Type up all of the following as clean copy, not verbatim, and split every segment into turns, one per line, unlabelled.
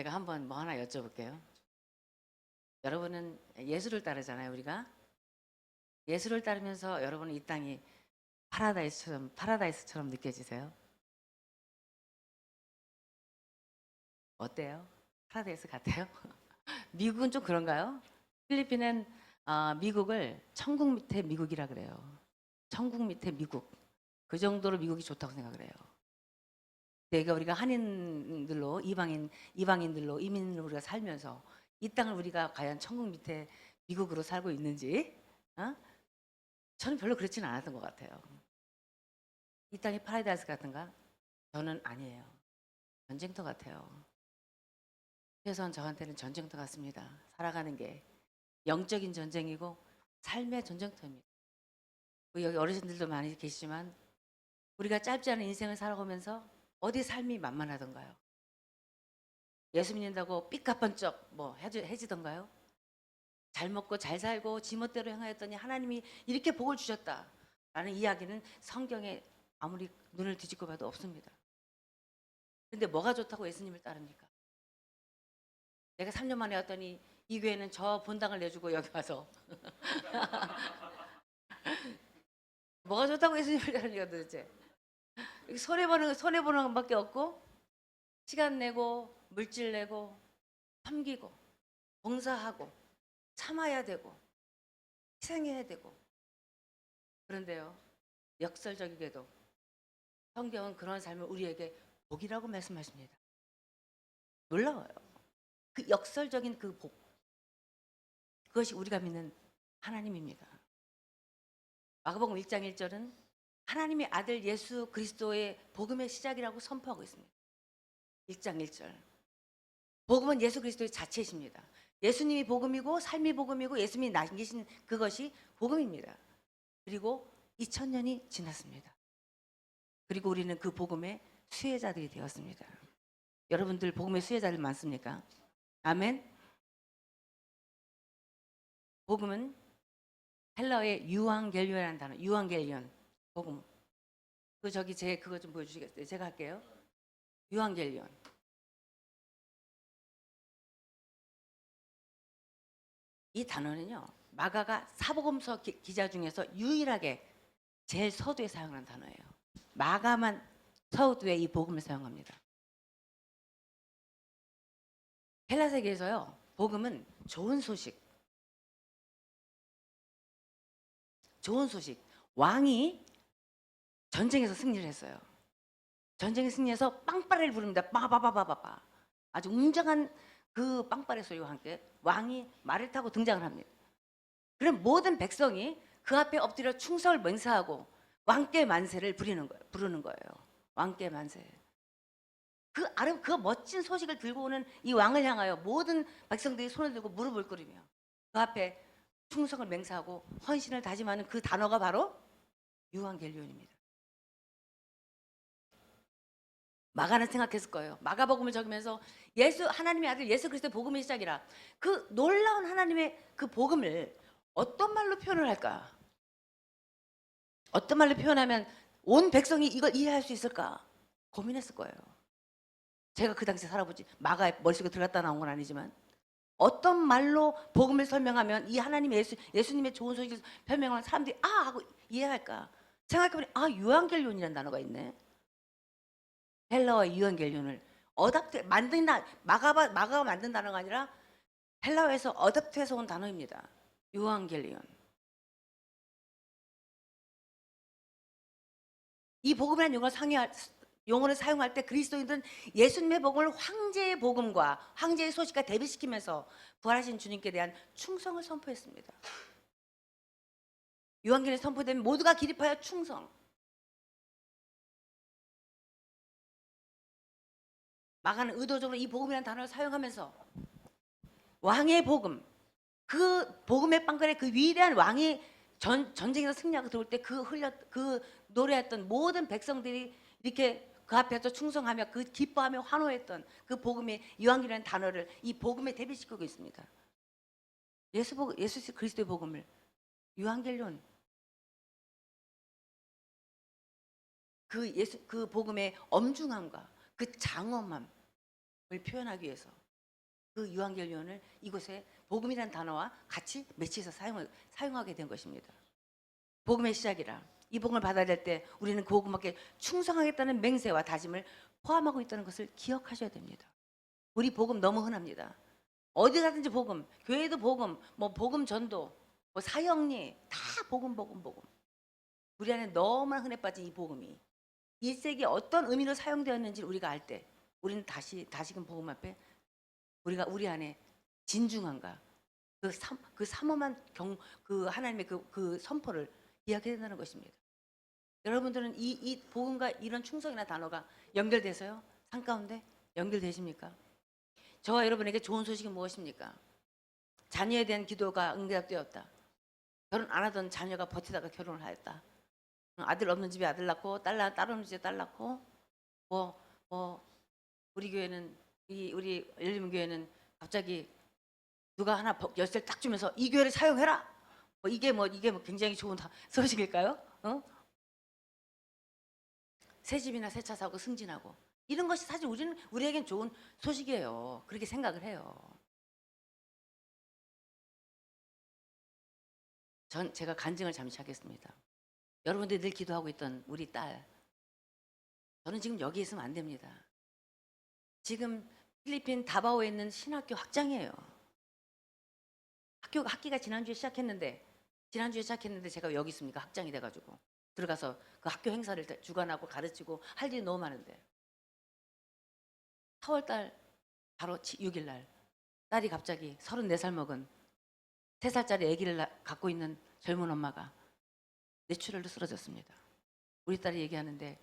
제가 한번 뭐 하나 여쭤볼게요. 여러분은 예수를 따르잖아요, 우리가. 예수를 따르면서 여러분은 이 땅이 파라다이스처럼 느껴지세요? 어때요? 파라다이스 같아요? 미국은 좀 그런가요? 필리핀은 미국을 천국 밑에 미국이라 그래요. 천국 밑에 미국. 그 정도로 미국이 좋다고 생각을 해요. 그러니까 우리가 한인들로 이방인들로 이민으로 우리가 살면서 이 땅을 우리가 과연 천국 밑에 미국으로 살고 있는지 어? 저는 별로 그렇지는 않았던 것 같아요. 이 땅이 파라다이스 같은가? 저는 아니에요. 전쟁터 같아요. 최소한 저한테는 전쟁터 같습니다. 살아가는 게 영적인 전쟁이고 삶의 전쟁터입니다. 여기 어르신들도 많이 계시지만 우리가 짧지 않은 인생을 살아가면서 어디 삶이 만만하던가요? 예수 믿는다고 삐까뻔쩍 뭐 해지던가요? 잘 먹고 잘 살고 지멋대로 행하였더니 하나님이 이렇게 복을 주셨다라는 이야기는 성경에 아무리 눈을 뒤집고 봐도 없습니다. 근데 뭐가 좋다고 예수님을 따릅니까? 내가 3년 만에 왔더니 이 교회는 저 본당을 내주고 여기 와서 뭐가 좋다고 예수님을 따릅니까 도대체? 손해보는 것밖에 없고 시간 내고 물질 내고 섬기고 봉사하고 참아야 되고 희생해야 되고. 그런데요, 역설적이게도 성경은 그런 삶을 우리에게 복이라고 말씀하십니다. 놀라워요. 그 역설적인 그 복, 그것이 우리가 믿는 하나님입니다. 마가복음 1장 1절은 하나님의 아들 예수 그리스도의 복음의 시작이라고 선포하고 있습니다. 1장 1절. 복음은 예수 그리스도의 자체이십니다. 예수님이 복음이고 삶이 복음이고 예수님이 남기신 그것이 복음입니다. 그리고 2000년이 지났습니다. 그리고 우리는 그 복음의 수혜자들이 되었습니다. 여러분들 복음의 수혜자들 많습니까? 아멘. 복음은 헬라어의 유앙겔리온이라는 단어, 유앙겔리온 복음. 그거 좀 보여주시겠어요? 제가 할게요. 유앙겔리온. 이 단어는요, 마가가 사복음서 기자 중에서 유일하게 제일 서두에 사용하는 단어예요. 마가만 서두에 이 복음을 사용합니다. 헬라 세계에서요, 복음은 좋은 소식. 왕이 전쟁에서 승리를 했어요. 전쟁에 승리해서 빵빠레를 부릅니다. 빠바바바바바. 아주 웅장한 그 빵빠레 소리와 함께 왕이 말을 타고 등장을 합니다. 그럼 모든 백성이 그 앞에 엎드려 충성을 맹세하고 왕께 만세를 부르는 거예요. 왕께 만세. 그 멋진 소식을 들고 오는 이 왕을 향하여 모든 백성들이 손을 들고 무릎을 꿇으며 그 앞에 충성을 맹세하고 헌신을 다짐하는 그 단어가 바로 유한겔리온입니다. 마가는 생각했을 거예요. 마가복음을 적으면서 하나님의 아들 예수 그리스도의 복음의 시작이라. 그 놀라운 하나님의 그 복음을 어떤 말로 표현을 할까? 어떤 말로 표현하면 온 백성이 이걸 이해할 수 있을까? 고민했을 거예요. 제가 그 당시에 살아보지 마가의 머릿속에 들어갔다 나온 건 아니지만 어떤 말로 복음을 설명하면 이 하나님 예수님의 좋은 소식을 설명하면 사람들이 하고 이해할까? 생각해보니 유한겔리온이라는 단어가 있네. 헬라어의 유한겔리온을 마가가 만든 단어가 아니라 헬라어에서 어댑트해서 온 단어입니다. 유한겔리온. 이 복음이라는 용어를 사용할 때 그리스도인들은 예수님의 복음을 황제의 복음과 황제의 소식과 대비시키면서 부활하신 주님께 대한 충성을 선포했습니다. 유한겔리온이 선포되면 모두가 기립하여 충성. 마가는 의도적으로 이 복음이라는 단어를 사용하면서 왕의 복음, 그 복음의 빵거리 그 위대한 왕이 전쟁에서 승리하고 들어올 때 그 노래했던 모든 백성들이 이렇게 그 앞에서 충성하며 그 기뻐하며 환호했던 그 복음의 유한겔리온이라는 단어를 이 복음에 대비시키고 있습니다. 예수 그리스도의 복음을 유한겔리온, 그 복음의 엄중함과 그 장엄함을 표현하기 위해서 그 유한결요원을 이곳에 복음이라는 단어와 같이 매치해서 사용하게 된 것입니다. 복음의 시작이라. 이 복음을 받아야 될 때 우리는 그 복음께 충성하겠다는 맹세와 다짐을 포함하고 있다는 것을 기억하셔야 됩니다. 우리 복음 너무 흔합니다. 어디 가든지 복음, 교회도 복음, 뭐 복음 전도, 뭐 사형리 다 복음. 우리 안에 너무나 흔해 빠진 이 복음이 1세기에 어떤 의미로 사용되었는지 우리가 알 때 우리는 다시금 복음 앞에 우리 안에 진중함과 그 삼엄한 그 하나님의 그 선포를 이야기해야 된다는 것입니다. 여러분들은 이 복음과 이런 충성이나 단어가 연결돼서요? 삶 가운데 연결되십니까? 저와 여러분에게 좋은 소식이 무엇입니까? 자녀에 대한 기도가 응답되었다. 결혼 안 하던 자녀가 버티다가 결혼을 하였다. 아들 없는 집에 아들 낳고 딸 없는 집에 딸 낳고 뭐 우리 교회는 우리 열린 교회는 갑자기 누가 하나 열쇠를 딱 주면서 이 교회를 사용해라. 이게 굉장히 좋은 소식일까요? 새 집이나 새 차 사고 승진하고 이런 것이 사실 우리에겐 좋은 소식이에요. 그렇게 생각을 해요. 제가 간증을 잠시 하겠습니다. 여러분들이 늘 기도하고 있던 우리 딸, 저는 지금 여기 있으면 안 됩니다. 지금 필리핀 다바오에 있는 신학교 학장이에요. 학기가 지난주에 시작했는데 제가 여기 있습니까? 학장이 돼가지고 들어가서 그 학교 행사를 주관하고 가르치고 할 일이 너무 많은데 4월달 바로 6일날 딸이 갑자기 34살 먹은 3살짜리 아기를 갖고 있는 젊은 엄마가 뇌출혈로 쓰러졌습니다. 우리 딸이 얘기하는데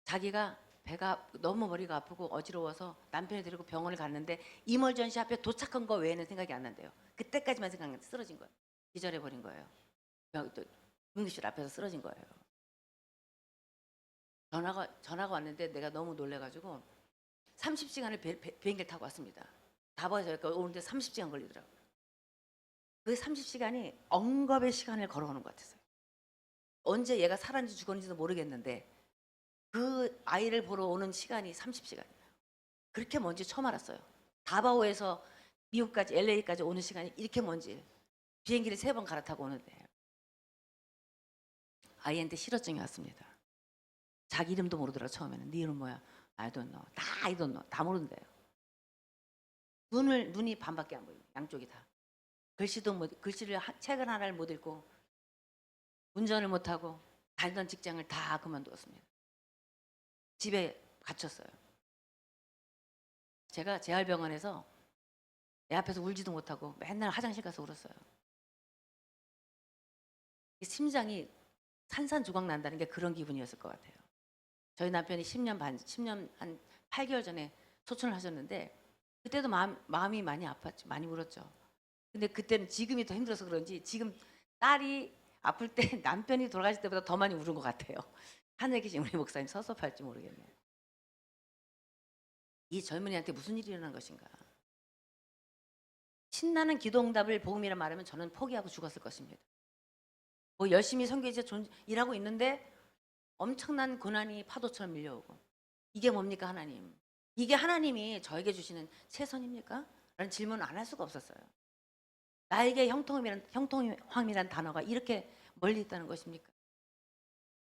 자기가 배가 너무 머리가 아프고 어지러워서 남편이 데리고 병원을 갔는데 이멀전시 앞에 도착한 거 외에는 생각이 안 난대요. 그때까지만 생각했는데 쓰러진 거예요. 기절해버린 거예요. 또 응급실 앞에서 쓰러진 거예요. 전화가 왔는데 내가 너무 놀래가지고 30시간을 비행기를 타고 왔습니다. 다바오에서 여기까지 오는데 30시간 걸리더라고요. 그 30시간이 억겁의 시간을 걸어오는 것 같았어요. 언제 얘가 살았는지 죽었는지도 모르겠는데 그 아이를 보러 오는 시간이 30시간이에요. 그렇게 먼지 처음 알았어요. 다바오에서 미국까지 LA까지 오는 시간이 이렇게 먼지. 비행기를 3번 갈아타고 오는데 아이한테 실어증이 왔습니다. 자기 이름도 모르더라고. 처음에는. 네 이름 뭐야? I don't know. 다 I don't know. 다 모른대요. 눈이 반밖에 안 보여요. 양쪽이 다. 글씨를 책을 하나를 못 읽고 운전을 못하고 다니던 직장을 다 그만두었습니다. 집에 갇혔어요. 제가 재활병원에서 애 앞에서 울지도 못하고 맨날 화장실 가서 울었어요. 심장이 산산조각 난다는 게 그런 기분이었을 것 같아요. 저희 남편이 10년 한 8개월 전에 소천을 하셨는데 그때도 마음이 많이 아팠죠. 많이 울었죠. 근데 그때는 지금이 더 힘들어서 그런지 지금 딸이 아플 때 남편이 돌아가실 때보다 더 많이 울은 것 같아요. 하늘에 계신 우리 목사님 섭섭할지 모르겠네요. 이 젊은이한테 무슨 일이 일어난 것인가. 신나는 기도응답을 복음이라 말하면 저는 포기하고 죽었을 것입니다. 뭐 열심히 선교제 일하고 있는데 엄청난 고난이 파도처럼 밀려오고 이게 뭡니까 하나님? 이게 하나님이 저에게 주시는 최선입니까? 라는 질문을 안 할 수가 없었어요. 나에게 형통함이란 단어가 이렇게 멀리 있다는 것입니까?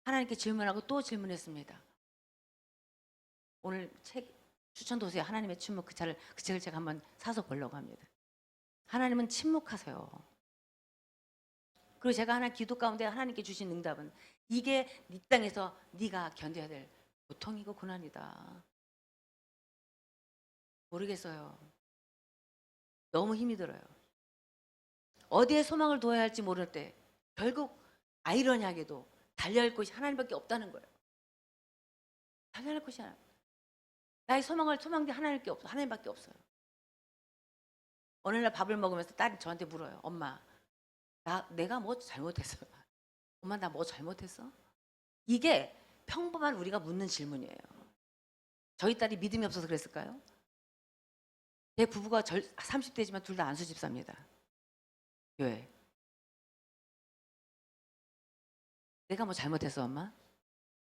하나님께 질문하고 또 질문했습니다. 오늘 책 추천 도서에 하나님의 침묵 그 책을 제가 한번 사서 보려고 합니다. 하나님은 침묵하세요. 그리고 제가 하나 기도 가운데 하나님께 주신 응답은 이게 네 땅에서 네가 견뎌야 될 고통이고 고난이다. 모르겠어요. 너무 힘이 들어요. 어디에 소망을 둬야 할지 모를 때 결국 아이러니하게도 달려야 할 곳이 하나님밖에 없다는 거예요. 달려야 할 곳이 나의 소망대 하나님밖에 없어. 하나님밖에 없어요. 어느 날 밥을 먹으면서 딸이 저한테 물어요. 엄마, 내가 뭐 잘못했어? 엄마 나 뭐 잘못했어? 이게 평범한 우리가 묻는 질문이에요. 저희 딸이 믿음이 없어서 그랬을까요? 제 부부가 30대지만 둘 다 안수 집사입니다. 교회. 내가 뭐 잘못했어 엄마?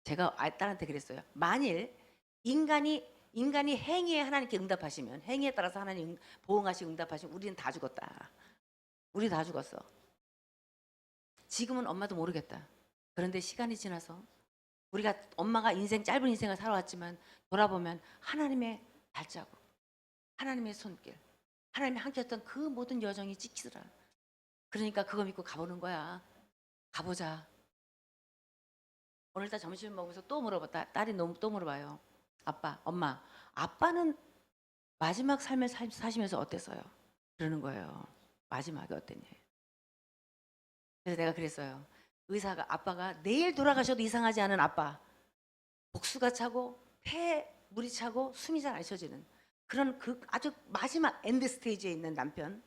제가 딸한테 그랬어요. 만일 인간이 인간이 행위에 하나님께 응답하시면, 행위에 따라서 하나님 보응하시고 응답하시면 우리는 다 죽었다. 우리 다 죽었어. 지금은 엄마도 모르겠다. 그런데 시간이 지나서 우리가 엄마가 짧은 인생을 살아왔지만 돌아보면 하나님의 발자국, 하나님의 손길, 하나님이 함께했던 그 모든 여정이 찍히더라. 그러니까 그거 믿고 가보는 거야. 가보자. 오늘따라 점심 먹으면서 또 물어봤다. 딸이 너무 또 물어봐요. 아빠, 엄마, 아빠는 마지막 삶을 사시면서 어땠어요? 그러는 거예요. 마지막에 어땠냐. 그래서 내가 그랬어요. 의사가, 아빠가 내일 돌아가셔도 이상하지 않은 아빠, 복수가 차고 폐에 물이 차고 숨이 잘 안 쉬어지는 그런 그 아주 마지막 엔드 스테이지에 있는 남편,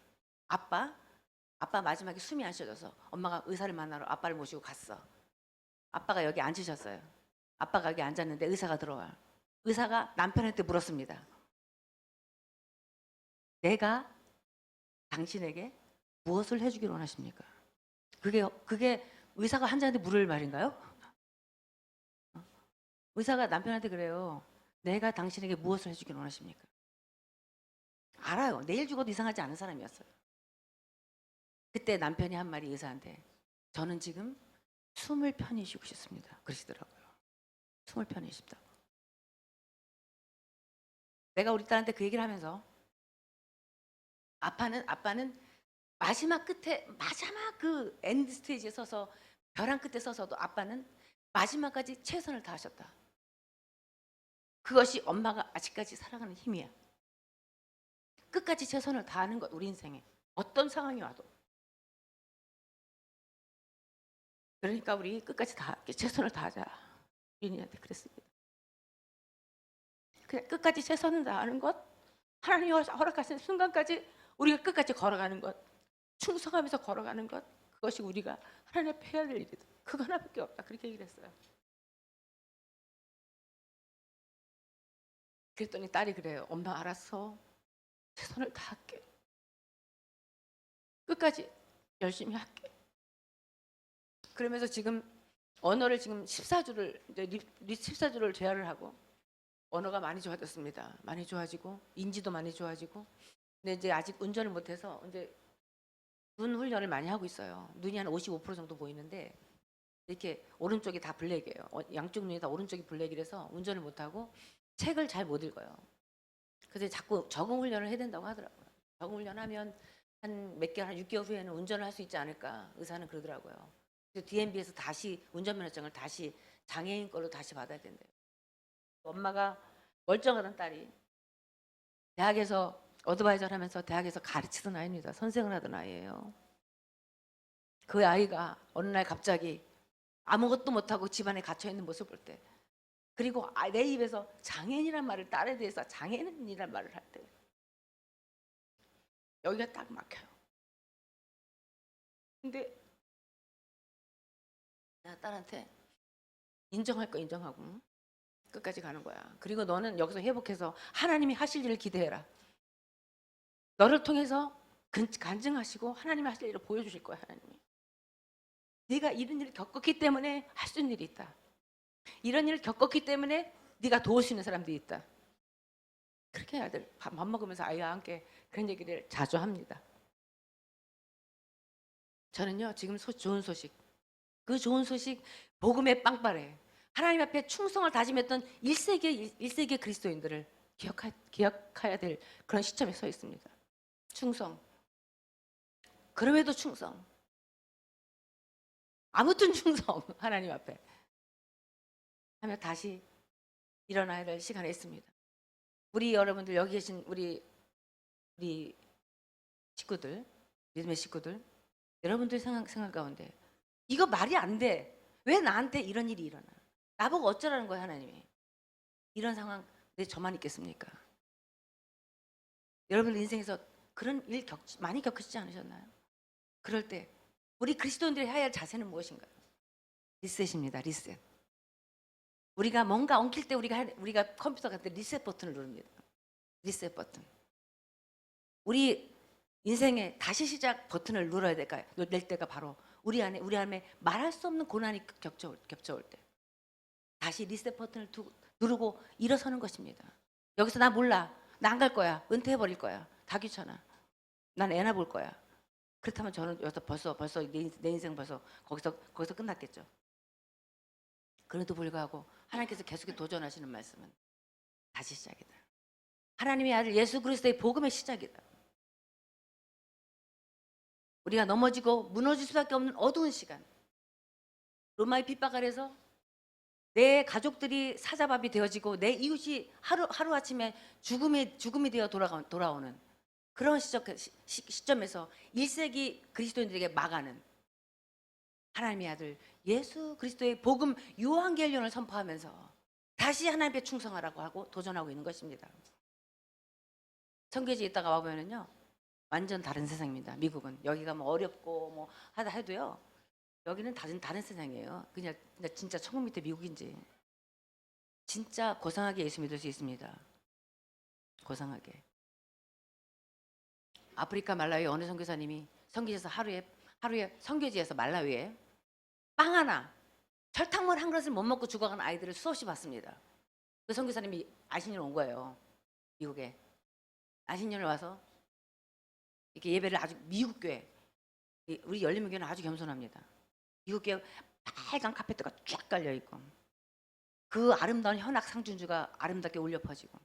아빠 마지막에 숨이 안 쉬어져서 엄마가 의사를 만나러 아빠를 모시고 갔어. 아빠가 여기 앉으셨어요. 아빠가 여기 앉았는데 의사가 들어와. 의사가 남편한테 물었습니다. 내가 당신에게 무엇을 해주길 원하십니까? 그게 의사가 환자한테 물을 말인가요? 의사가 남편한테 그래요. 내가 당신에게 무엇을 해주길 원하십니까? 알아요. 내일 죽어도 이상하지 않은 사람이었어요. 그때 남편이 한 말이 의사한테, 저는 지금 숨을 편히 쉬고 싶습니다. 그러시더라고요. 숨을 편히 쉽다고. 내가 우리 딸한테 그 얘기를 하면서 아빠는 마지막 끝에 마지막 그 엔드 스테이지에 서서 벼랑 끝에 서서도 아빠는 마지막까지 최선을 다하셨다. 그것이 엄마가 아직까지 살아가는 힘이야. 끝까지 최선을 다하는 것, 우리 인생에 어떤 상황이 와도. 그러니까 우리 끝까지 다 최선을 다하자. 윤희한테 그랬습니다. 그냥 끝까지 최선을 다하는 것, 하나님이 허락하신 순간까지 우리가 끝까지 걸어가는 것, 충성하면서 걸어가는 것, 그것이 우리가 하나님 앞에 해야 될 일이다. 그거 하나밖에 없다. 그렇게 얘기를 했어요. 그랬더니 딸이 그래요. 엄마 알았어. 최선을 다할게. 끝까지 열심히 할게. 그러면서 지금 언어를 지금 14주를 이제 14주를 재활을 하고 언어가 많이 좋아졌습니다. 많이 좋아지고 인지도 많이 좋아지고. 근데 이제 아직 운전을 못해서 이제 눈 훈련을 많이 하고 있어요. 눈이 한 55% 정도 보이는데 이렇게 오른쪽이 다 블랙이에요. 양쪽 눈이 다 오른쪽이 블랙이라서 운전을 못하고 책을 잘 못 읽어요. 그래서 자꾸 적응 훈련을 해야 된다고 하더라고요. 적응 훈련하면 한 몇 개월, 한 6개월 후에는 운전을 할 수 있지 않을까 의사는 그러더라고요. 그래서 DMB에서 다시 운전면허증을 다시 장애인 걸로 다시 받아야 된대요. 엄마가 멀쩡하던 딸이 대학에서 어드바이저를 하면서 대학에서 가르치던 아이입니다. 선생을 하던 아이예요. 그 아이가 어느 날 갑자기 아무것도 못하고 집안에 갇혀있는 모습을 볼 때, 그리고 내 입에서 장애인이란 말을, 딸에 대해서 장애인이란 말을 할 때 여기가 딱 막혀요. 근데 내가 딸한테 인정할 거 인정하고 끝까지 가는 거야. 그리고 너는 여기서 회복해서 하나님이 하실 일을 기대해라. 너를 통해서 간증하시고 하나님이 하실 일을 보여주실 거야. 하나님이. 네가 이런 일을 겪었기 때문에 할 수 있는 일이 있다. 이런 일을 겪었기 때문에 네가 도울 수 있는 사람들이 있다. 그렇게 아들 밥 먹으면서 아이와 함께 그런 얘기를 자주 합니다. 저는요 지금 좋은 소식, 그 좋은 소식 복음의 빵빠레, 하나님 앞에 충성을 다짐했던 1세기의 그리스도인들을 기억해야 될 그런 시점에 서 있습니다. 충성. 그럼에도 충성. 아무튼 충성. 하나님 앞에 하며 다시 일어나야 될 시간에 있습니다. 우리 여러분들, 여기 계신 우리 식구들, 믿음의 식구들, 여러분들 생각 가운데 이거 말이 안 돼. 왜 나한테 이런 일이 일어나? 나보고 어쩌라는 거야 하나님이. 이런 상황 왜 저만 있겠습니까? 여러분들 인생에서 그런 일 많이 겪으시지 않으셨나요? 그럴 때 우리 그리스도인들이 해야 할 자세는 무엇인가요? 리셋입니다. 리셋. 우리가 뭔가 엉킬 때 우리가 컴퓨터 같은 리셋 버튼을 누릅니다. 리셋 버튼. 우리 인생에 다시 시작 버튼을 눌러야 될까요? 낼 때가 바로 우리 안에 말할 수 없는 고난이 겹쳐올 때 다시 리셋 버튼을 누르고 일어서는 것입니다. 여기서 나 몰라. 나 안 갈 거야. 은퇴해버릴 거야. 다 귀찮아. 난 애나 볼 거야. 그렇다면 저는 여기서 벌써 내 인생 벌써 거기서 끝났겠죠. 그래도 불구하고 하나님께서 계속 도전하시는 말씀은 다시 시작이다. 하나님의 아들 예수 그리스도의 복음의 시작이다. 우리가 넘어지고 무너질 수밖에 없는 어두운 시간. 로마의 핍박 아래서 내 가족들이 사자밥이 되어지고 내 이웃이 하루아침에 죽음이 되어 돌아오는 그런 시점에서 1세기 그리스도인들에게 막아는 하나님의 아들 예수 그리스도의 복음 요한계시를 선포하면서 다시 하나님께 충성하라고 하고 도전하고 있는 것입니다. 청계지에 있다가 와보면요 완전 다른 세상입니다. 미국은 여기가 뭐 어렵고 뭐 하다 해도요 여기는 다른 세상이에요. 그냥 진짜 천국 밑에 미국인지 진짜 고상하게 예수 믿을 수 있습니다. 고상하게. 아프리카 말라위 어느 선교사님이 선교지에서 하루에 선교지에서 말라위에 빵 하나 설탕물 한 그릇을 못 먹고 죽어간 아이들을 수없이 봤습니다. 그 선교사님이 아신년 온 거예요. 미국에 아신년을 와서 이렇게 예배를 아주 미국 교회 우리 열린교회는 아주 겸손합니다. 미국 교회 빨간 카페트가 쫙 깔려 있고 그 아름다운 현악 상준주가 아름답게 울려 퍼지고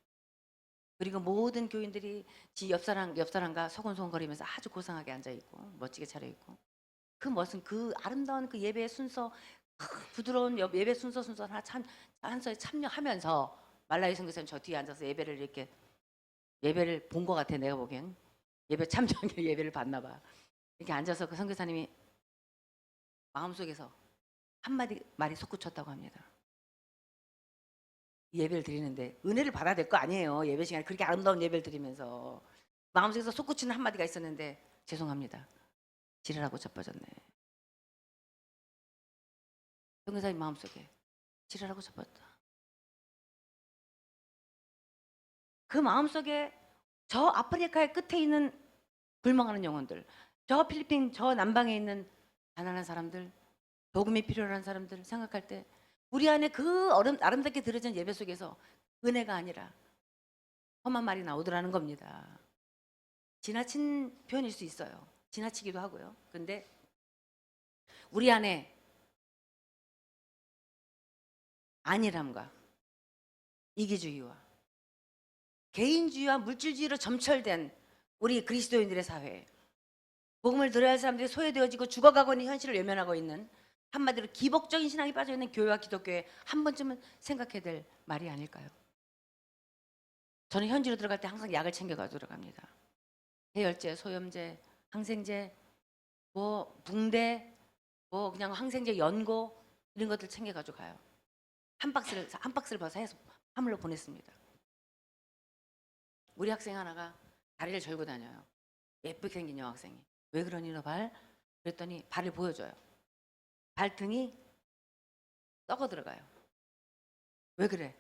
그리고 모든 교인들이 옆사람과 소곤소곤거리면서 아주 고상하게 앉아 있고 멋지게 차려 있고 그 멋은 그 아름다운 그 예배의 순서 부드러운 예배 순서 한서에 참여하면서 말라위 선교사님 저 뒤에 앉아서 예배를 본 것 같아. 내가 보기엔 예배 참여한 예배를 봤나 봐. 이렇게 앉아서 그 선교사님이 마음속에서 한마디 말이 솟구쳤다고 합니다. 예배를 드리는데 은혜를 받아야 될 거 아니에요. 예배 시간에 그렇게 아름다운 예배를 드리면서 마음속에서 솟구치는 한마디가 있었는데 죄송합니다. 지랄하고 자빠졌네. 선교사님 마음속에 지랄하고 자빠졌다. 그 마음속에 저 아프리카의 끝에 있는 불멍하는 영혼들, 저 필리핀 저 남방에 있는 가난한 사람들, 복음이 필요한 사람들 생각할 때 우리 안에 그 아름답게 드려진 예배 속에서 은혜가 아니라 험한 말이 나오더라는 겁니다. 지나친 표현일 수 있어요. 지나치기도 하고요. 근데 우리 안에 안일함과 이기주의와 개인주의와 물질주의로 점철된 우리 그리스도인들의 사회, 복음을 들어야 할 사람들이 소외되어지고 죽어가고 있는 현실을 외면하고 있는 한마디로 기복적인 신앙이 빠져있는 교회와 기독교에 한 번쯤은 생각해야 될 말이 아닐까요? 저는 현지로 들어갈 때 항상 약을 챙겨가 들어갑니다. 해열제, 소염제, 항생제, 뭐 붕대, 뭐 그냥 항생제 연고 이런 것들 챙겨가지고 가요. 한 박스를 벌써 해서 화물로 보냈습니다. 우리 학생 하나가 다리를 절고 다녀요. 예쁘게 생긴 여학생이. 왜 그러니 너 발? 그랬더니 발을 보여줘요. 발등이 썩어 들어가요. 왜 그래?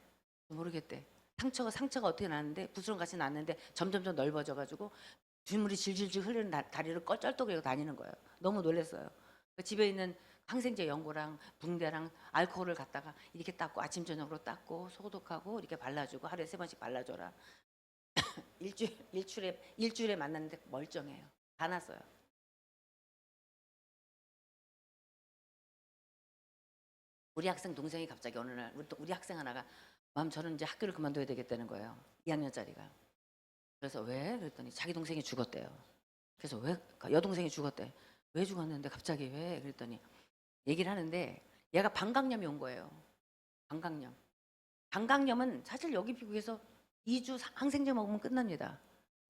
모르겠대. 상처가 어떻게 났는데 부스럼 같이 났는데 점점점 넓어져가지고 빗물이 질질질 흐르는 다리를 쩔뚝거리고 다니는 거예요. 너무 놀랐어요. 집에 있는 항생제 연고랑 붕대랑 알코올을 갖다가 이렇게 닦고 아침 저녁으로 닦고 소독하고 이렇게 발라주고 하루에 3번씩 발라줘라. 일주일에 만났는데 멀쩡해요. 다 났어요. 우리 학생 동생이 갑자기 어느 날 우리 학생 하나가 저는 이제 학교를 그만둬야 되겠다는 거예요. 2학년짜리가. 그래서 왜? 그랬더니 자기 동생이 죽었대요. 그래서 왜? 여동생이 죽었대. 왜 죽었는데 갑자기 왜? 그랬더니 얘기를 하는데 얘가 방광염이 온 거예요. 방광염. 방광염은 사실 여기 미국에서 2주 항생제 먹으면 끝납니다.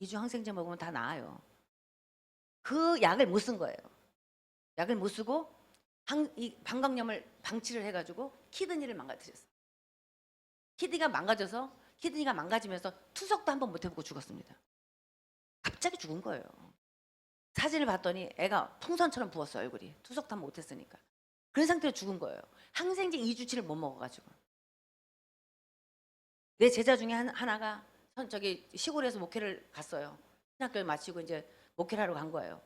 2주 항생제 먹으면 다 나아요. 그 약을 못 쓴 거예요. 약을 못 쓰고 이 방광염을 방치를 해가지고 키드니를 망가뜨렸어요. 키드니가 망가지면서 투석도 한번 못 해보고 죽었습니다. 갑자기 죽은 거예요. 사진을 봤더니 애가 풍선처럼 부었어요. 얼굴이. 투석도 한번 못했으니까. 그런 상태로 죽은 거예요. 항생제 2주치를 못 먹어가지고. 내 제자 중에 하나가 저기 시골에서 목회를 갔어요. 신학교를 마치고 이제 목회를 하러 간 거예요.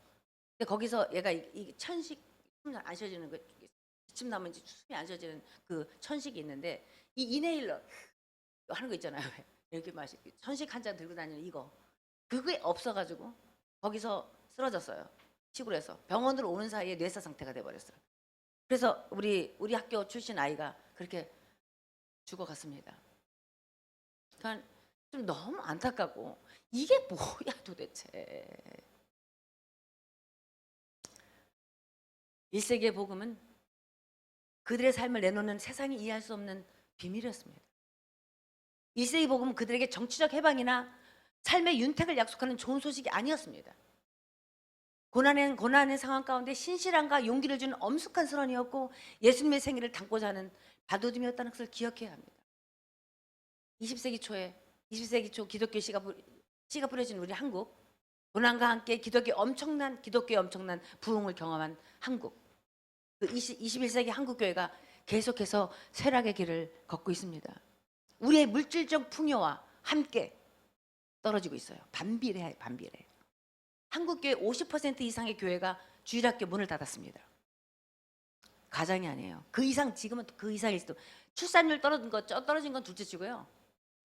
근데 거기서 얘가 이 천식 숨 안 쉬어지는 거 기침 나면 숨이 안 쉬어지는 그 천식이 있는데 이 이네일러 하는 거 있잖아요. 이렇게 마시 천식 한 잔 들고 다니는 이거 그게 없어가지고 거기서 쓰러졌어요. 시골에서 병원으로 오는 사이에 뇌사 상태가 돼버렸어요. 그래서 우리 학교 출신 아이가 그렇게 죽어갔습니다. 그러니까 좀 너무 안타깝고 이게 뭐야 도대체. 1세기의 복음은 그들의 삶을 내놓는 세상이 이해할 수 없는 비밀이었습니다. 1세기 복음은 그들에게 정치적 해방이나 삶의 윤택을 약속하는 좋은 소식이 아니었습니다. 고난의 상황 가운데 신실함과 용기를 주는 엄숙한 선언이었고 예수님의 생일을 담고자 하는 바도듬이었다는 것을 기억해야 합니다. 20세기 초 기독교 씨가 뿌려진 우리 한국, 고난과 함께 기독교의 엄청난 부흥을 경험한 한국, 그 21세기 한국교회가 계속해서 쇠락의 길을 걷고 있습니다. 우리의 물질적 풍요와 함께 떨어지고 있어요. 반비례. 한국교회 50% 이상의 교회가 주일학교 문을 닫았습니다. 가장이 아니에요. 그 이상 지금은 그 이상일 수도. 출산율 떨어진 건 둘째치고요.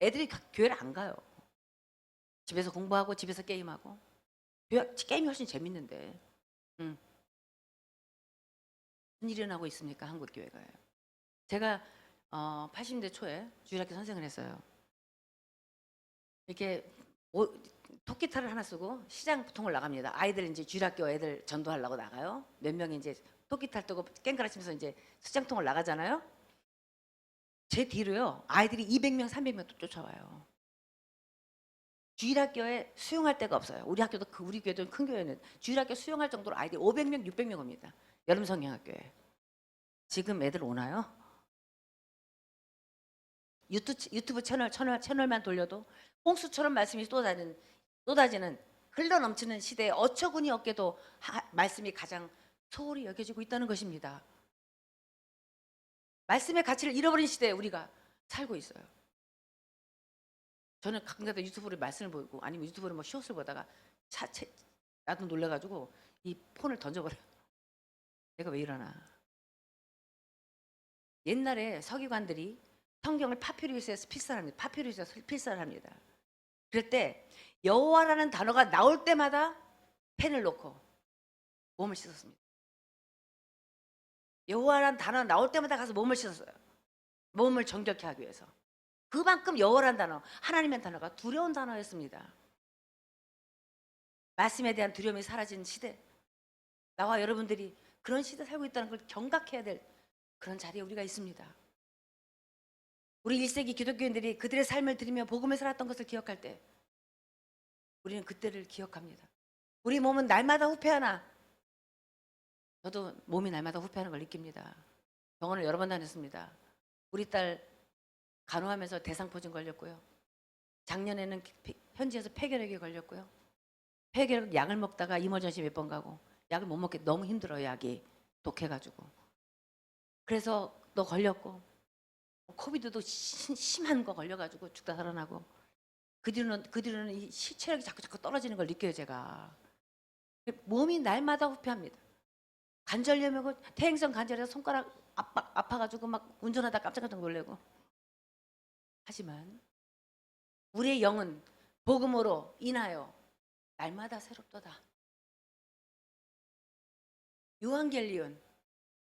애들이 교회를 안 가요. 집에서 공부하고 집에서 게임하고. 게임이 훨씬 재밌는데. 무슨 일이 일어나고 있습니까? 한국교회가요. 제가 80년대 초에 주일학교 선생을 했어요. 이렇게 토끼탈을 하나 쓰고 시장 통을 나갑니다. 아이들 이제 주일학교 애들 전도하려고 나가요. 몇 명이 이제 토끼탈 뜨고 깽가라치면서 이제 시장통을 나가잖아요. 제 뒤로요 아이들이 200명, 300명 또 쫓아와요. 주일학교에 수용할 데가 없어요. 우리 교회도 큰 교회는 주일학교 수용할 정도로 아이들이 500명, 600명 옵니다. 여름 성경학교에. 지금 애들 오나요? 유튜브 채널만 돌려도 홍수처럼 말씀이 쏟아지는 흘러넘치는 시대에 어처구니 없게도 말씀이 가장 소홀히 여겨지고 있다는 것입니다. 말씀의 가치를 잃어버린 시대에 우리가 살고 있어요. 저는 가끔가다 유튜브로 말씀을 보고 아니면 유튜브로 뭐 쇼츠를 보다가 나도 놀래가지고 이 폰을 던져버려요. 내가 왜 이러나. 옛날에 서기관들이 성경을 파피루스에서 필사를 합니다. 그럴 때 여호와라는 단어가 나올 때마다 펜을 놓고 몸을 씻었습니다. 여호와라는 단어가 나올 때마다 가서 몸을 씻었어요. 몸을 정결케 하기 위해서. 그만큼 여호와라는 단어, 하나님의 단어가 두려운 단어였습니다. 말씀에 대한 두려움이 사라진 시대, 나와 여러분들이 그런 시대에 살고 있다는 걸 경각해야 될 그런 자리에 우리가 있습니다. 우리 1세기 기독교인들이 그들의 삶을 들으며 복음을 살았던 것을 기억할 때 우리는 그때를 기억합니다. 우리 몸은 날마다 후퇴하나, 저도 몸이 날마다 후퇴하는 걸 느낍니다. 병원을 여러 번 다녔습니다. 우리 딸 간호하면서 대상포진 걸렸고요. 작년에는 현지에서 폐결핵에 걸렸고요. 폐결핵 약을 먹다가 이머전시 몇 번 가고 약을 못 먹게 너무 힘들어요. 약이 독해가지고. 그래서 또 걸렸고 코비드도 심한 거 걸려가지고 죽다 살아나고 그 뒤로는 이 체력이 자꾸 떨어지는 걸 느껴요. 제가 몸이 날마다 후퇴합니다. 관절염이고 퇴행성 관절에서 손가락 아파가지고 막 운전하다 깜짝깜짝 놀래고. 하지만 우리의 영은 복음으로 인하여 날마다 새롭도다. 요한겔리온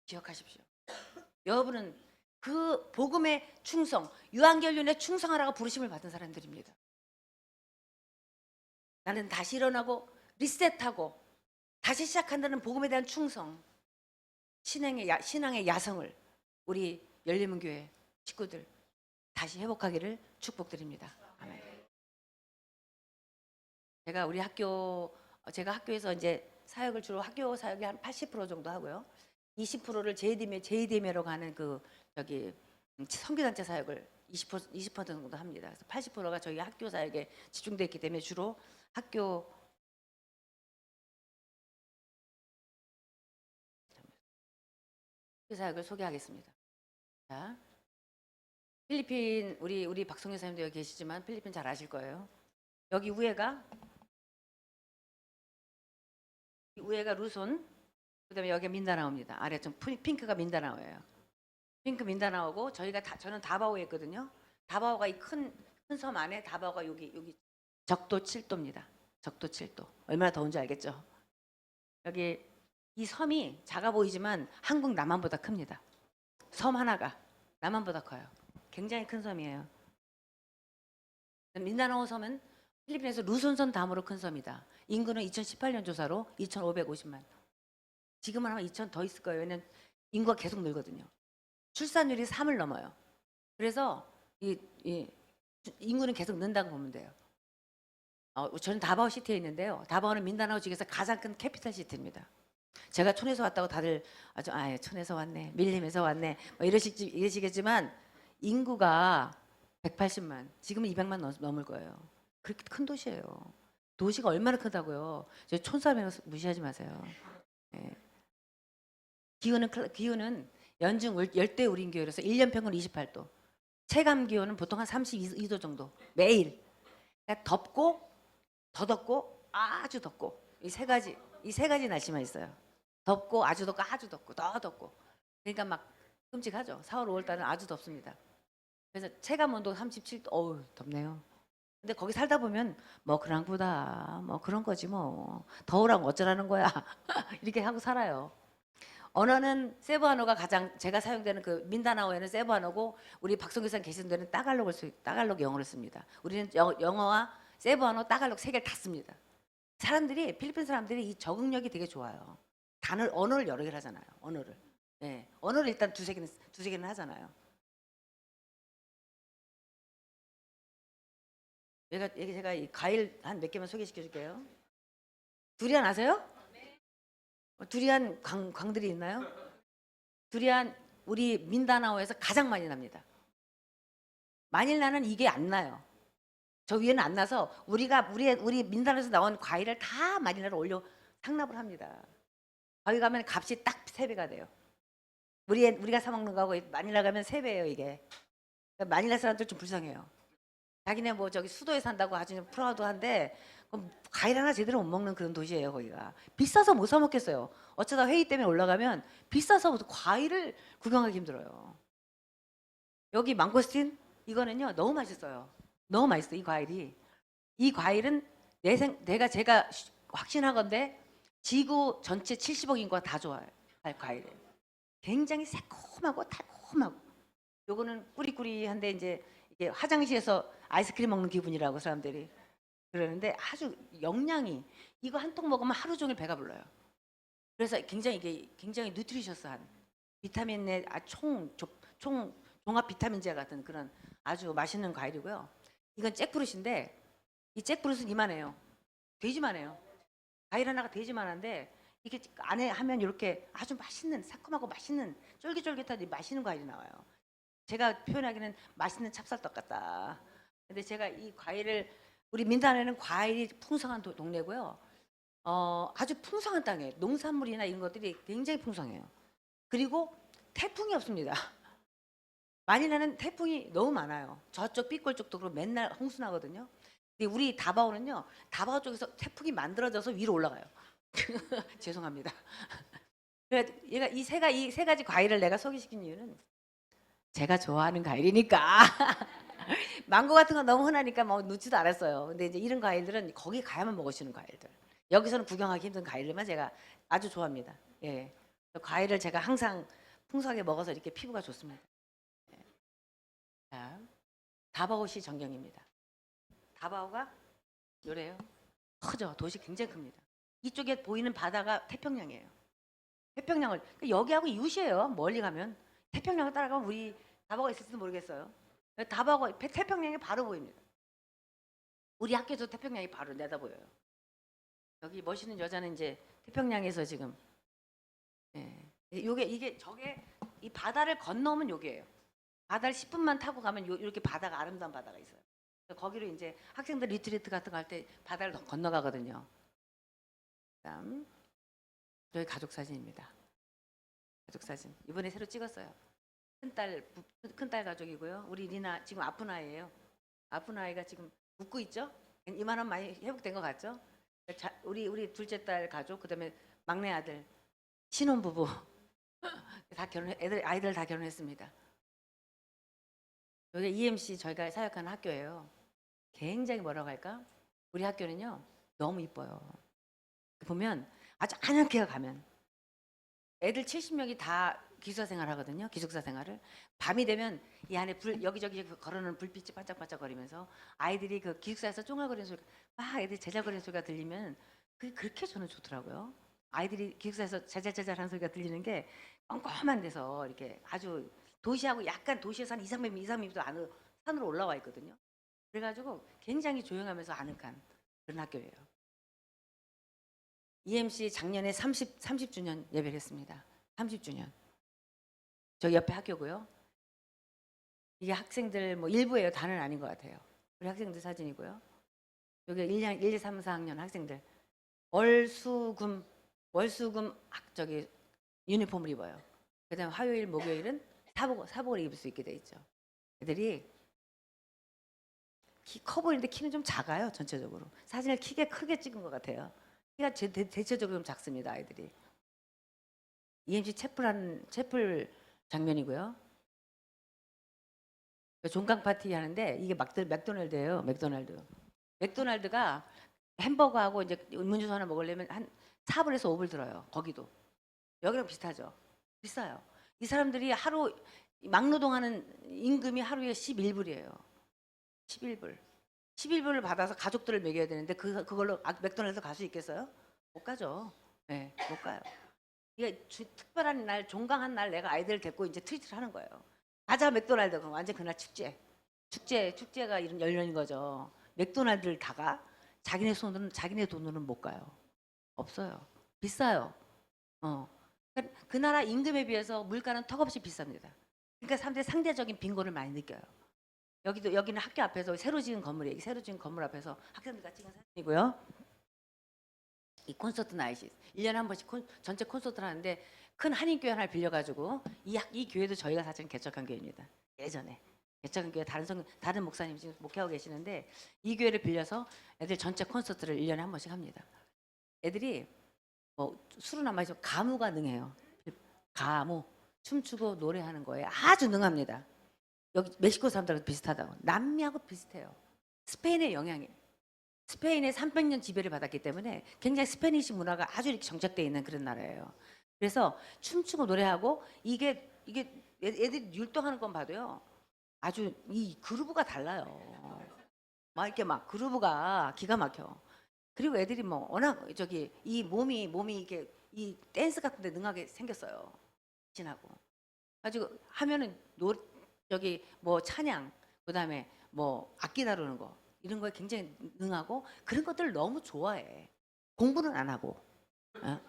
기억하십시오. 여러분은 그 복음의 충성, 요한겔리온에 충성하라고 부르심을 받은 사람들입니다. 나는 다시 일어나고 리셋하고 다시 시작한다는 복음에 대한 충성, 신앙의 야성을 우리 열리문교회 식구들 다시 회복하기를 축복드립니다. 아멘. 제가 학교에서 이제 사역을 주로 학교 사역이 한 80% 정도 하고요. 20%를 JDM으로 가는 선교단체 사역을 20% 정도 합니다. 그래서 80%가 저희 학교 사역에 집중되어 있기 때문에 주로 학교 사역을 소개하겠습니다. 자, 필리핀 우리 박성규 사님도 여기 계시지만 필리핀 잘 아실 거예요. 여기 위에가 루손, 그다음에 여기가 민다나오입니다. 아래 좀 핑크가 민다나오예요. 핑크 민다나오고 저는 다바오에 있거든요. 다바오가 이 큰 큰 섬 안에 다바오가 여기 적도 7도입니다. 적도 7도. 얼마나 더운지 알겠죠? 여기 이 섬이 작아 보이지만 한국 남한보다 큽니다. 섬 하나가 남한보다 커요. 굉장히 큰 섬이에요. 민다나오 섬은 필리핀에서 루손선 다음으로 큰 섬이다. 인구는 2018년 조사로 2,550만. 지금은 아마 2천 더 있을 거예요. 왜냐면 인구가 계속 늘거든요. 출산율이 3을 넘어요. 그래서 이 인구는 계속 는다고 보면 돼요. 저는 다바오 시티에 있는데요. 다바오는 민다나오 중에서 가장 큰 캐피탈 시티입니다. 제가 촌에서 왔다고 다들 아주 촌에서 왔네, 밀림에서 왔네, 뭐 이러시겠지만 인구가 180만, 지금은 200만 넘을 거예요. 그렇게 큰 도시예요. 도시가 얼마나 크다고요. 저 촌사람 무시하지 마세요. 예. 기후는 연중 열대 우림 기후라서 1년 평균 28도. 체감 기온은 보통 한 32도 정도 매일. 그러니까 덥고 더 덥고 아주 덥고 이 세 가지 날씨만 있어요. 덥고 아주 덥고 아주 덥고 더 덥고. 그러니까 막 끔찍하죠. 4월 5월 달은 아주 덥습니다. 그래서 체감 온도 37도. 어우 덥네요. 근데 거기 살다 보면 뭐 그런 보다 뭐 그런 거지 뭐 더우라고 어쩌라는 거야 이렇게 하고 살아요. 언어는 세부아노가 가장 제가 사용되는 그 민다나오에는 세부아노고 우리 박성규 선 계신 데는 따갈록 영어를 씁니다. 우리는 영어와 세부아노, 따갈록 세 개를 다 씁니다. 필리핀 사람들이 이 적응력이 되게 좋아요. 언어를 여러 개를 하잖아요. 언어를. 네, 언어를 일단 두세 개는 하잖아요. 제가 이 과일 한 몇 개만 소개시켜 줄게요. 두리안 아세요? 두리안 광들이 있나요? 두리안 우리 민다나오에서 가장 많이 납니다. 마닐라는 이게 안 나요. 저 위에는 안 나서 우리 민다나오에서 나온 과일을 다 마닐라로 올려 상납을 합니다. 거기 가면 값이 딱 3배가 돼요. 우리가 사 먹는 거하고 마닐라 가면 3배예요 이게. 마닐라 사람들 좀 불쌍해요. 자기네 뭐 저기 수도에 산다고 아주 프라우드한데 과일 하나 제대로 못 먹는 그런 도시예요 거기가. 비싸서 못 사 먹겠어요. 어쩌다 회의 때문에 올라가면 비싸서 과일을 구경하기 힘들어요. 여기 망고스틴 이거는요 너무 맛있어요. 너무 맛있어 이 과일이. 이 과일은 제가 확신하건데 지구 전체 70억 인구가 다 좋아할 과일이에요. 굉장히 새콤하고 달콤하고. 요거는 꾸리꾸리한데 이제 이게 화장실에서 아이스크림 먹는 기분이라고 사람들이 그러는데 아주 영양이 이거 한 통 먹으면 하루 종일 배가 불러요. 그래서 이게 굉장히 누트리셔스한 비타민의 총 종합 비타민제 같은 그런 아주 맛있는 과일이고요. 이건 잭프루트인데 이 잭프루트는 이만해요. 돼지만해요. 과일 하나가 돼지만한데 이게 안에 하면 이렇게 아주 맛있는 새콤하고 맛있는 쫄깃쫄깃한 맛있는 과일이 나와요. 제가 표현하기는 맛있는 찹쌀떡 같다. 근데 제가 이 과일을 우리 민다나는 과일이 풍성한 동네고요. 아주 풍성한 땅이에요. 농산물이나 이런 것들이 굉장히 풍성해요. 그리고 태풍이 없습니다. 마닐라는 태풍이 너무 많아요. 저쪽 삐꼴 쪽도 그렇고 맨날 홍수 나거든요. 근데 우리 다바오는요. 다바오 쪽에서 태풍이 만들어져서 위로 올라가요. 죄송합니다. 얘가 이 세 가지 과일을 내가 소개시킨 이유는 제가 좋아하는 과일이니까. 망고 같은 건 너무 흔하니까 뭐 넣지도 않았어요. 근데 이제 이런 과일들은 거기 가야만 먹을 수 있는 과일들. 여기서는 구경하기 힘든 과일들만 제가 아주 좋아합니다. 예. 과일을 제가 항상 풍성하게 먹어서 이렇게 피부가 좋습니다. 예. 자, 다바오시 전경입니다. 다바오가 요래요. 커죠. 도시 굉장히 큽니다. 이쪽에 보이는 바다가 태평양이에요. 태평양을 여기하고 이웃이에요. 멀리 가면 태평양을 따라가면 우리 다바오가 있을지도 모르겠어요. 다바오가 태평양이 바로 보입니다. 우리 학교에서 태평양이 바로 내다보여요. 여기 멋있는 여자는 이제 태평양에서 지금 저게 이 바다를 건너면 여기예요. 바다를 10분만 타고 가면 이렇게 바다가 아름다운 바다가 있어요. 거기로 이제 학생들 리트리트 같은 거 할 때 바다를 건너가거든요. 그다음 저희 가족 사진입니다. 가족 사진 이번에 새로 찍었어요. 큰딸 가족이고요. 우리 리나 지금 아픈 아이예요. 아픈 아이가 지금 웃고 있죠? 이만한 많이 회복된 것 같죠? 우리 둘째 딸 가족, 그다음에 막내 아들 신혼부부 다 아이들 다 결혼했습니다. 여기 EMC 저희가 사역하는 학교예요. 굉장히 뭐라고 할까? 우리 학교는요 너무 이뻐요. 보면 아주 안약해요 가면. 애들 70명이 다 기숙사 생활 하거든요. 기숙사 생활을. 밤이 되면 이 안에 불 여기저기 걸어놓은 불빛이 반짝반짝거리면서 아이들이 그 기숙사에서 쫑알거리는 소리가 막 애들 제잘거리는 소리가 들리면 그렇게 저는 좋더라고요. 아이들이 기숙사에서 제잘제잘하는 소리가 들리는 게 껌껌한 데서 이렇게 아주 도시하고 약간 도시에서 한 2, 3m 안으로 산으로 올라와 있거든요. 그래가지고 굉장히 조용하면서 아늑한 그런 학교예요. EMC 작년에 30주년 예배를 했습니다. 30주년. 저 옆에 학교고요. 이게 학생들 뭐 일부예요. 다는 아닌 것 같아요. 우리 학생들 사진이고요. 여기 1, 2, 3, 4학년 학생들 월수금 저기 유니폼을 입어요. 그다음 화요일 목요일은 사복을 입을 수 있게 돼 있죠. 애들이 키 커 보이는데 키는 좀 작아요. 전체적으로 사진을 크게 찍은 것 같아요. 키가 대체적으로 좀 작습니다. 아이들이. EMC 채플 장면이고요. 종강 파티 하는데 이게 맥도날드예요. 맥도날드가 햄버거하고 이제 음료수 하나 먹으려면 한 4불에서 5불 들어요. 거기도. 여기랑 비슷하죠. 비싸요. 이 사람들이 하루 막노동하는 임금이 하루에 11불이에요. 11불. 11불을 받아서 가족들을 먹여야 되는데 그걸로 맥도날드 갈 수 있겠어요? 못 가죠. 네, 못 가요. 이게 특별한 날, 종강한 날 내가 아이들을 데리고 이제 트리트를 하는 거예요. 가자 맥도날드. 그럼 완전 그날 축제가 이런 열려있는 거죠. 맥도날드를 다가 자기네 돈으로는 못 가요. 없어요. 비싸요. 그 나라 임금에 비해서 물가는 턱없이 비쌉니다. 그러니까 사람들이 상대적인 빈곤을 많이 느껴요. 여기는 학교 앞에서 새로 지은 건물이에요. 새로 지은 건물 앞에서 학생들과 찍은 사진이고요. 이 콘서트 나이시 1년에 한 번씩 전체 콘서트를 하는데 큰 한인교회 하나를 빌려가지고 이 교회도 저희가 사실 개척한 교회입니다. 예전에 개척한 교회 다른 목사님 지금 목회하고 계시는데 이 교회를 빌려서 애들 전체 콘서트를 1년에 한 번씩 합니다. 애들이 뭐 술은 안 마시고 가무가 능해요. 가무 춤추고 노래하는 거에 아주 능합니다. 여기 멕시코 사람들하고 비슷하다고. 남미하고 비슷해요. 스페인의 영향이. 스페인에 300년 지배를 받았기 때문에 굉장히 스페니시 문화가 아주 이렇게 정착되어 있는 그런 나라예요. 그래서 춤추고 노래하고 이게 애들이 율동하는 건 봐도요. 아주 이 그루브가 달라요. 막 이렇게 막 그루브가 기가 막혀. 그리고 애들이 뭐 워낙 저기 이 몸이 이게 이 댄스 같은데 능하게 생겼어요. 신하고. 가지고 하면은 저기 뭐 찬양 그다음에 뭐 악기 다루는 거 이런 거에 굉장히 능하고 그런 것들을 너무 좋아해. 공부는 안 하고. 어?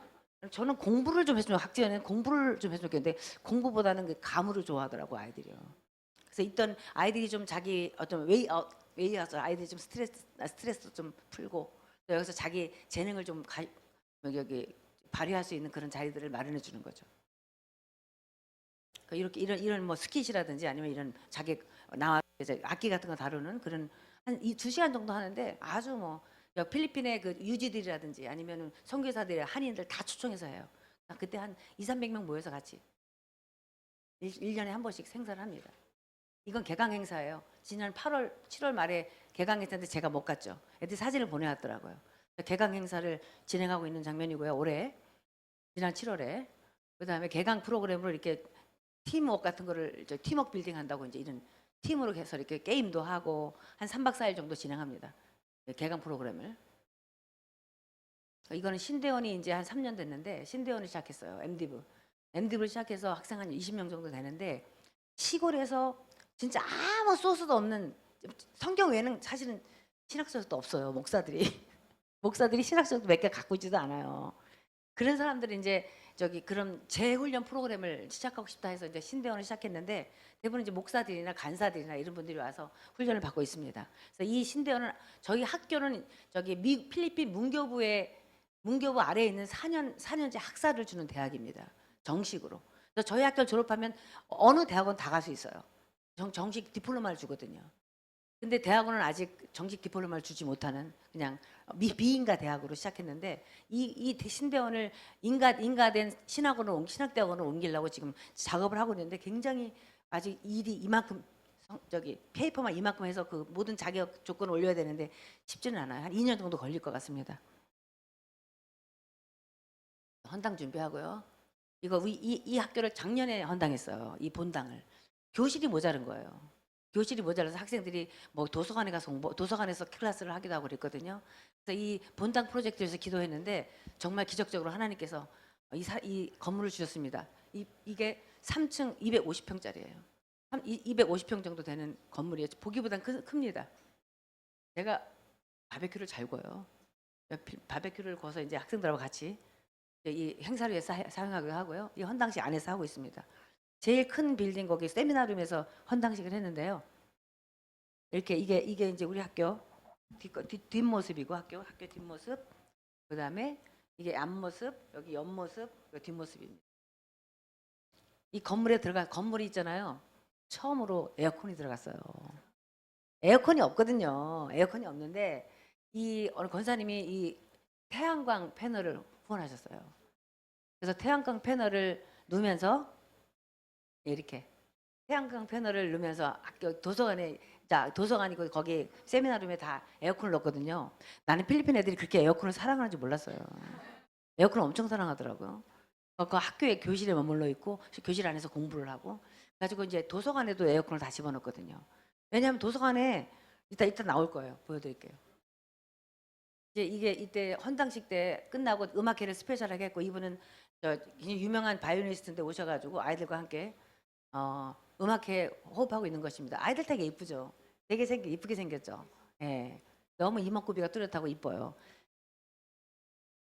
저는 공부를 좀 했으면 학교에는 공부를 좀 했으면 좋겠는데 공부보다는 그 가무를 좋아하더라고 아이들이요. 그래서 있던 아이들이 좀 자기 어떤 웨이여서 아이들이 좀 스트레스 좀 풀고 여기서 자기 재능을 좀 여기 발휘할 수 있는 그런 자리들을 마련해 주는 거죠. 이렇게 이런 뭐 스킷이라든지 아니면 이런 자기 나와 이제 악기 같은 거 다루는 그런 한 2시간 정도 하는데 아주 뭐 필리핀의 그 유지들이라든지 아니면은 선교사들이 한인들 다 초청해서 해요. 그때 한 2, 300명 모여서 같이 1년에 한 번씩 행사를 합니다. 이건 개강 행사예요. 지난 7월 말에 개강 행사인데 제가 못 갔죠. 애들이 사진을 보내왔더라고요. 개강 행사를 진행하고 있는 장면이고요. 올해 지난 7월에 그다음에 개강 프로그램으로 이렇게 팀워크 같은 거를 팀워크 빌딩 한다고 이제 이런 팀으로 해서 이렇게 게임도 하고 한 3박 4일 정도 진행합니다. 개강 프로그램을. 이거는 신대원이 이제 한 3년 됐는데 신대원이 시작했어요. MD부를 시작해서 학생 한 20명 정도 되는데 시골에서 진짜 아무 소스도 없는 성경 외에는 사실은 신학서도 없어요. 목사들이 신학서도 몇 개 갖고 있지도 않아요. 그런 사람들이 이제 그런 재훈련 프로그램을 시작하고 싶다 해서 이제 신대원을 시작했는데 대부분 이제 목사들이나 간사들이나 이런 분들이 와서 훈련을 받고 있습니다. 그래서 이 신대원은 저희 학교는 필리핀 문교부 아래에 있는 4년제 학사를 주는 대학입니다. 정식으로. 그래서 저희 학교를 졸업하면 어느 대학원 다 갈 수 있어요. 정식 디플로마를 주거든요. 근데 대학원은 아직 정식 디플로마를 주지 못하는 그냥 비인가 대학으로 시작했는데 이 신대원을 인가된 신학대학원으로 옮기려고 지금 작업을 하고 있는데 굉장히 아직 일이 이만큼 저기 페이퍼만 이만큼 해서 그 모든 자격 조건을 올려야 되는데 쉽지는 않아요. 한 2년 정도 걸릴 것 같습니다. 헌당 준비하고요. 이거 이 학교를 작년에 헌당했어요. 이 본당을. 교실이 모자른 거예요. 교실이 모자라서 학생들이 뭐 도서관에 가서 도서관에서 클래스를 하기도 하고 그랬거든요. 그래서 이 본당 프로젝트에서 기도했는데 정말 기적적으로 하나님께서 이 건물을 주셨습니다. 이게 3층 250평짜리예요. 250평 정도 되는 건물이에요. 보기보단 큽니다. 제가 바베큐를 잘 구워요. 바베큐를 구워서 이제 학생들하고 같이 이 행사를 위해서 사용하기도 하고요. 이 헌당식 안에서 하고 있습니다. 제일 큰 빌딩 거기 세미나룸에서 헌당식을 했는데요. 이렇게 이게 이제 우리 학교 뒷모습이고 학교 뒷모습. 그다음에 이게 앞모습, 여기 옆모습, 여기 뒷모습입니다. 이 건물에 들어간 건물이 있잖아요. 처음으로 에어컨이 들어갔어요. 에어컨이 없거든요. 에어컨이 없는데 이 어느 권사님이 이 태양광 패널을 후원하셨어요. 그래서 태양광 패널을 놓으면서 이렇게 태양광 패널을 놓으면서 학교 도서관이고 거기 세미나룸에 다 에어컨을 넣었거든요. 나는 필리핀 애들이 그렇게 에어컨을 사랑하는지 몰랐어요. 에어컨을 엄청 사랑하더라고요. 그 학교에 교실에 머물러 있고 교실 안에서 공부를 하고 가지고 이제 도서관에도 에어컨을 다 집어넣었거든요. 왜냐하면 도서관에 이따 나올 거예요. 보여드릴게요. 이제 이게 이때 헌당식 때 끝나고 음악회를 스페셜하게 했고 이분은 저 유명한 바이올리니스트인데 오셔가지고 아이들과 함께 음악회 호흡하고 있는 것입니다. 아이들 되게 이쁘죠. 되게 이쁘게 생겼죠. 예, 너무 이목구비가 뚜렷하고 이뻐요.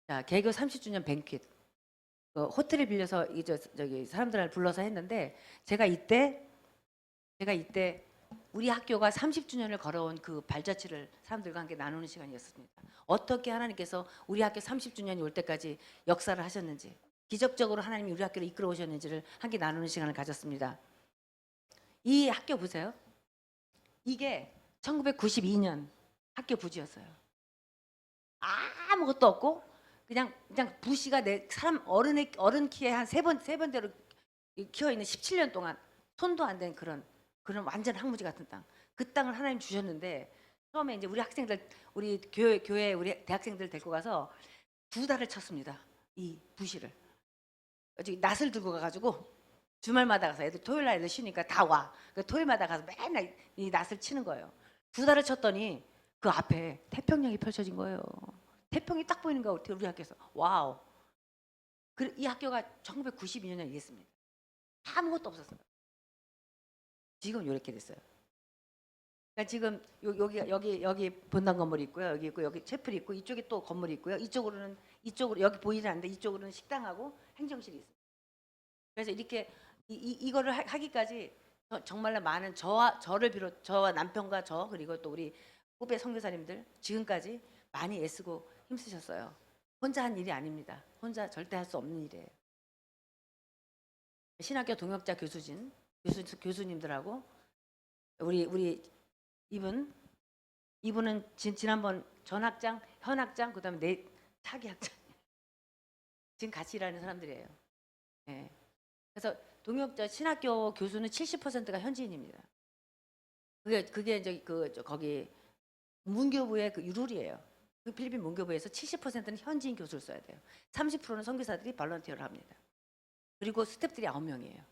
자, 개교 30주년 뱅퀴 호텔을 빌려서 저기 사람들을 불러서 했는데 제가 이때 우리 학교가 30주년을 걸어온 그 발자취를 사람들과 함께 나누는 시간이었습니다. 어떻게 하나님께서 우리 학교 30주년이 올 때까지 역사를 하셨는지 기적적으로 하나님이 우리 학교를 이끌어 오셨는지를 함께 나누는 시간을 가졌습니다. 이 학교 보세요. 이게 1992년 학교 부지였어요. 아무것도 없고 그냥 부시가 내 사람 어른 키에 한 세 번대로 키워 있는 17년 동안 손도 안 댄 그런 완전 황무지 같은 땅. 그 땅을 하나님 주셨는데 처음에 이제 우리 학생들 우리 교회 우리 대학생들 데리고 가서 2달을 쳤습니다. 이 부시를. 낫을 들고 가가지고 주말마다 가서 애들 토요일 날 애들 쉬니까 다 와. 토요일마다 가서 맨날 이 낫을 치는 거예요. 2달을 쳤더니 그 앞에 태평양이 펼쳐진 거예요. 태평이 딱 보이는 거야 우리 학교에서. 와우. 이 학교가 1992년에 이랬습니다. 아무것도 없었어요. 지금 이렇게 됐어요. 그러니까 지금 여기 본당 건물이 있고요. 여기 있고 여기 채플이 있고 이쪽에 또 건물이 있고요. 이쪽으로 여기 보이지 않는데 이쪽으로는 식당하고 행정실이 있어요. 그래서 이렇게 이거를 하기까지 정말로 많은 저를 비롯 저와 남편과 그리고 또 우리 후배 선교사님들 지금까지 많이 애쓰고 힘쓰셨어요. 혼자 한 일이 아닙니다. 혼자 절대 할 수 없는 일이에요. 신학교 동역자 교수님들하고 우리 이분은 지난번 전 학장, 현 학장, 그다음에 내 차기 학장 지금 같이 일하는 사람들이에요. 네. 그래서 동역자 신학교 교수는 70%가 현지인입니다. 그게 이제 거기 문교부의 그 룰이에요. 그 필리핀 문교부에서 70%는 현지인 교수를 써야 돼요. 30%는 선교사들이 발런티어를 합니다. 그리고 스태프들이 9명이에요.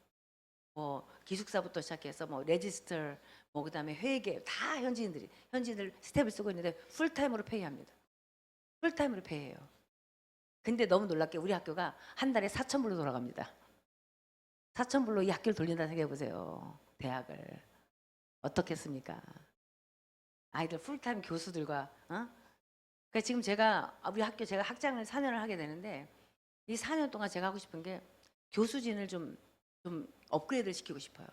뭐 기숙사부터 시작해서 뭐 레지스터, 뭐 그다음에 회계 다 현지인들 스텝을 쓰고 있는데 풀타임으로 페이합니다. 풀타임으로 페이해요. 근데 너무 놀랍게 우리 학교가 한 달에 4,000불로 돌아갑니다. 4,000불로 이 학교를 돌린다 생각해 보세요. 대학을 어떻겠습니까? 아이들 풀타임 교수들과 그러니까 지금 우리 학교 제가 학장을 4년을 하게 되는데 이 4년 동안 제가 하고 싶은 게 교수진을 좀 업그레이드를 시키고 싶어요.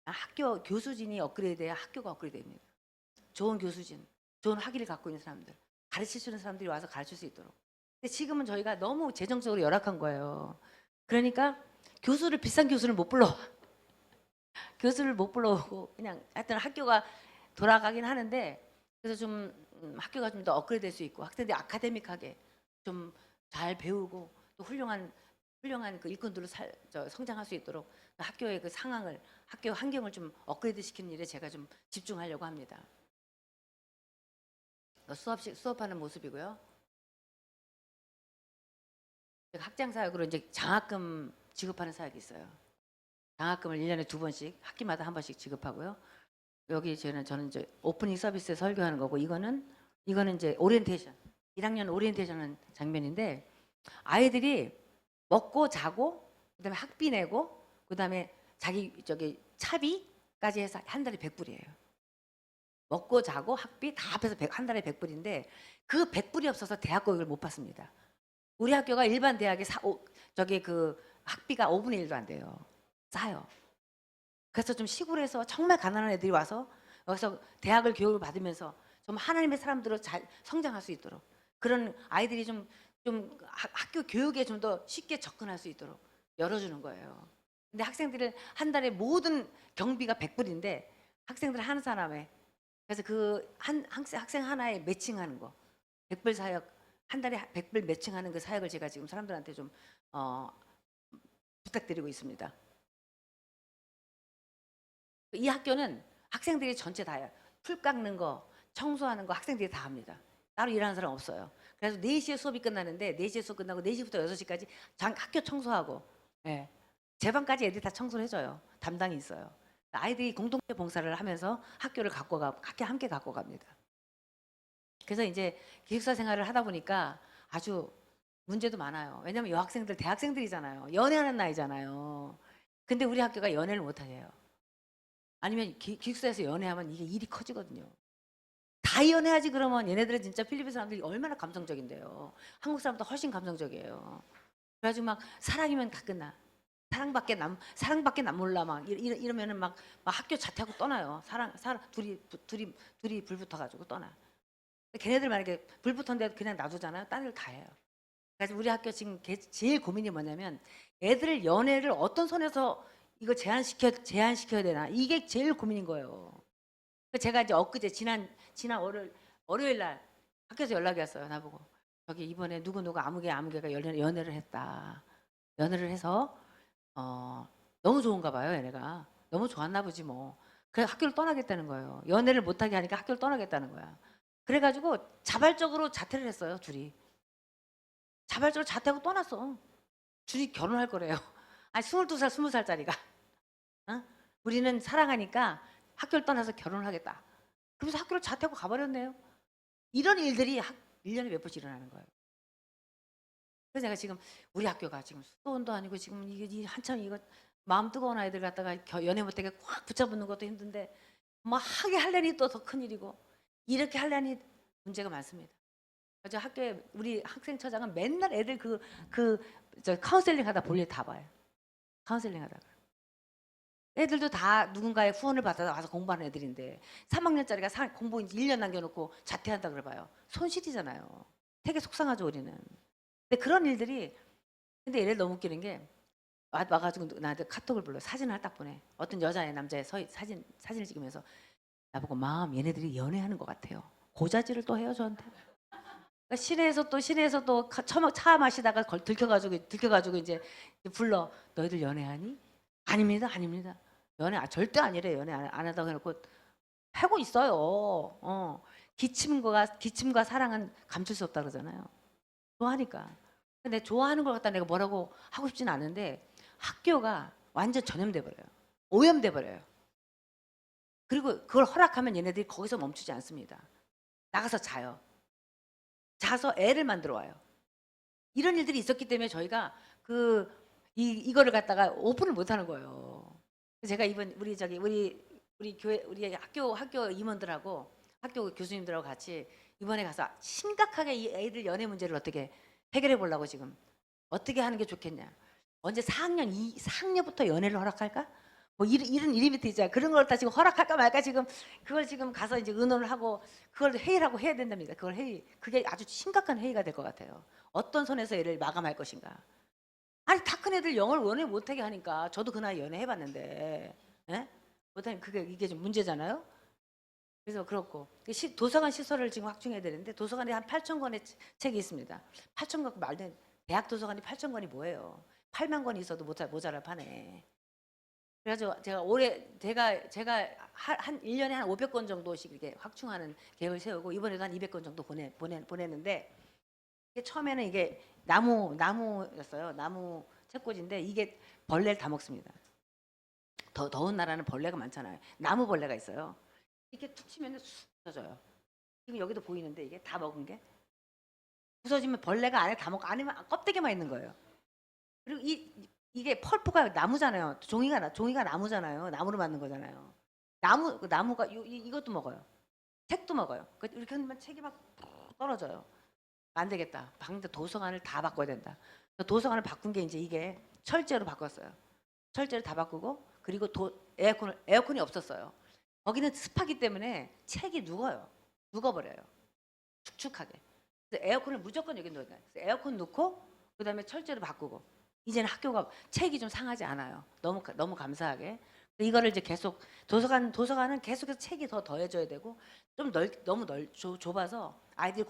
학교 교수진이 업그레이드해야 학교가 업그레이드됩니다. 좋은 교수진, 좋은 학위를 갖고 있는 사람들, 가르칠 수 있는 사람들이 와서 가르칠 수 있도록. 근데 지금은 저희가 너무 재정적으로 열악한 거예요. 그러니까 비싼 교수를 못 불러. 교수를 못 불러오고 그냥 하여튼 학교가 돌아가긴 하는데 그래서 좀 학교가 좀 더 업그레이드 될 수 있고 학생들이 아카데믹하게 좀 잘 배우고 또 훌륭한 훌륭한 그 일꾼들로 성장할 수 있도록 학교의 그 상황을, 학교 환경을 좀 업그레이드 시키는 일에 제가 좀 집중하려고 합니다. 수업하는 모습이고요. 학장 사역으로 이제 장학금 지급하는 사역이 있어요. 장학금을 1년에 2번씩 학기마다 한 번씩 지급하고요. 여기 저는 이제 오프닝 서비스에 설교하는 거고, 이거는 이제 오리엔테이션, 1학년 오리엔테이션 하는 장면인데, 아이들이 먹고 자고 그다음에 학비 내고 그다음에 자기 차비까지 해서 한 달에 100불이에요. 먹고 자고 학비 다 합해서 한 달에 100불인데 그 100불이 없어서 대학 교육을 못 받습니다. 우리 학교가 일반 대학의 그 학비가 5분의 1도 안 돼요. 싸요. 그래서 좀 시골에서 정말 가난한 애들이 와서 여기서 대학을 교육을 받으면서 좀 하나님의 사람들로 잘 성장할 수 있도록, 그런 아이들이 좀 학교 교육에 좀 더 쉽게 접근할 수 있도록 열어주는 거예요. 근데 학생들은 한 달에 모든 경비가 100불인데 학생들 한 사람에, 그래서 그 학생 하나에 매칭하는 거, 100불 사역, 한 달에 100불 매칭하는 그 사역을 제가 지금 사람들한테 좀 부탁드리고 있습니다. 이 학교는 학생들이 전체 다예요. 풀 깎는 거, 청소하는 거 학생들이 다 합니다. 따로 일하는 사람 없어요. 그래서 4시에 수업이 끝나는데 4시에 수업 끝나고 4시부터 6시까지 학교 청소하고, 예. 제 방까지 애들이 다 청소를 해줘요. 담당이 있어요. 아이들이 공동체 봉사를 하면서 학교를 함께 갖고 갑니다. 그래서 이제 기숙사 생활을 하다 보니까 아주 문제도 많아요. 왜냐면 여학생들, 대학생들이잖아요. 연애하는 나이잖아요. 근데 우리 학교가 연애를 못하게요. 아니면 기숙사에서 연애하면 이게 일이 커지거든요. 다 연애하지 그러면 얘네들은 진짜 필리핀 사람들이 얼마나 감성적인데요. 한국 사람보다 훨씬 감성적이에요. 그래가지고 막 사랑이면 다 끝나. 사랑밖에 남 몰라 막 이러면은 막 학교 자퇴하고 떠나요. 둘이 불 붙어가지고 떠나. 걔네들 만약에 불 붙었는데 그냥 놔두잖아요. 딴 일 다 해요. 그래서 우리 학교 지금 제일 고민이 뭐냐면 애들 연애를 어떤 선에서 이거 제한시켜야 되나, 이게 제일 고민인 거예요. 제가 이제 엊그제 지난 월요일 날 학교에서 연락이 왔어요. 나보고 저기 이번에 누구누가 아무개가 연애를 했다. 연애를 해서 너무 좋은가 봐요. 얘네가 너무 좋았나 보지 뭐. 그래서 학교를 떠나겠다는 거예요. 연애를 못하게 하니까 학교를 떠나겠다는 거야. 그래가지고 자발적으로 자퇴를 했어요. 둘이 자발적으로 자퇴하고 떠났어. 둘이 결혼할 거래요. 아니 22살 20살짜리가 어? 우리는 사랑하니까 학교를 떠나서 결혼을 하겠다. 그래서 학교를 자퇴하고 가버렸네요. 이런 일들이 1년에 몇 번씩 일어나는 거예요. 그래서 내가 지금 우리 학교가 지금 수도원도 아니고 지금 이게 한참 이거 마음 뜨거운 아이들 갖다가 연애 못하게 꽉 붙잡는 것도 힘든데 뭐 하게 하려니 또 더 큰일이고, 이렇게 하려니 문제가 많습니다. 그래서 학교에 우리 학생처장은 맨날 애들 저 카운셀링 하다 볼일 다 봐요. 카운셀링 하다가. 애들도 다 누군가의 후원을 받아서 와서 공부하는 애들인데 3학년짜리가 공부 이제 1년 남겨놓고 자퇴한다 그래봐요. 손실이잖아요. 되게 속상하죠 우리는. 근데 그런 일들이, 근데 얘네 너무 웃기는 게 와가지고 나한테 카톡을 불러. 사진을 딱 보내. 어떤 여자애 남자애 사진을 찍으면서 나보고 얘네들이 연애하는 것 같아요. 고자질을 또 해요 저한테. 그러니까 시내에서 또 차 마시다가 들켜가지고 이제 불러. 너희들 연애하니? 아닙니다. 연애 절대 아니래. 연애 안 하다고 해놓고 하고 있어요. 기침과 사랑은 감출 수 없다 그러잖아요. 좋아하니까. 근데 좋아하는 걸 갖다 내가 뭐라고 하고 싶지는 않은데 학교가 완전 전염돼 버려요. 오염돼 버려요. 그리고 그걸 허락하면 얘네들이 거기서 멈추지 않습니다. 나가서 자요. 자서 애를 만들어 와요. 이런 일들이 있었기 때문에 저희가 이거를 갖다가 오픈을 못 하는 거예요. 제가 이번 우리 교회 우리 학교 임원들하고 학교 교수님들하고 같이 이번에 가서 심각하게 이 애들 연애 문제를 어떻게 해결해 보려고 지금 어떻게 하는 게 좋겠냐. 언제 4학년부터 연애를 허락할까? 뭐 이런 리미트 있잖아요. 그런 걸 다 지금 허락할까 말까 지금 그걸 지금 가서 이제 의논을 하고 그걸 회의를 하고 해야 된답니다. 그게 아주 심각한 회의가 될 것 같아요. 어떤 선에서 얘를 마감할 것인가. 아니 다 큰 애들 영어를 연애 못하게 하니까 저도 그 나이 연애 해봤는데, 예? 못하면 이게 좀 문제잖아요. 그래서 그렇고 도서관 시설을 지금 확충해야 되는데 도서관에 한 8,000권의 책이 있습니다. 8,000권 말도 대학 도서관이 8,000권이 뭐예요? 8만 권이 있어도 모자랄 판에. 그래가지고 제가 한 1년에 한 500권 정도씩 이렇게 확충하는 계획을 세우고 이번에도 한 200권 정도 보냈는데 이게 처음에는 이게 나무였어요. 나무 책꽂이인데 이게 벌레를 다 먹습니다. 더운 나라는 벌레가 많잖아요. 나무 벌레가 있어요. 이렇게 툭 치면 쑥 부서져요. 지금 여기도 보이는데 이게 다 먹은 게 부서지면 벌레가 안에 다 먹고 안에만 껍데기만 있는 거예요. 그리고 이게 펄프가 나무잖아요. 종이가 나무잖아요. 나무로 만든 거잖아요. 나무가 이것도 먹어요. 책도 먹어요. 이렇게 하면 책이 막 떨어져요. 안 되겠다. 방대 도서관을 다 바꿔야 된다. 도서관을 바꾼 게 이제 이게 철제로 바꿨어요. 철제로 다 바꾸고 그리고 에어컨이 없었어요. 거기는 습하기 때문에 책이 녹아버려요. 축축하게. 그래서 에어컨을 무조건 여기 넣어야 돼요. 에어컨 넣고 그다음에 철제로 바꾸고 이제는 학교가 책이 좀 상하지 않아요. 너무 감사하게. 이거를 이제 계속 도서관은 계속해서 책이 더해져야 되고 좀 너무 좁아서 아이들이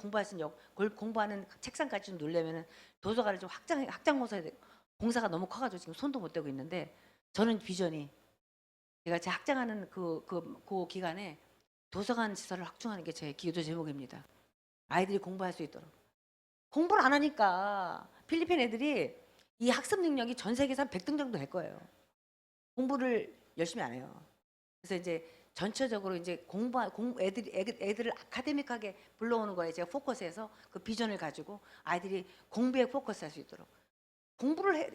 공부하는 책상까지 좀 놀려면은 도서관을 좀 확장 공사가 너무 커가지고 지금 손도 못 대고 있는데 저는 비전이 제가 제 학장하는 그 기간에 도서관 시설을 확충하는 게 제 기도 제목입니다. 아이들이 공부할 수 있도록. 공부를 안 하니까 필리핀 애들이 이 학습 능력이 전 세계에서 한 100등 정도 될 거예요. 공부를 열심히 안 해요. 그래서 이제 전체적으로 이제 애들을 아카데믹하게 불러오는 거에 제가 포커스해서 그 비전을 가지고 아이들이 공부에 포커스할 수 있도록.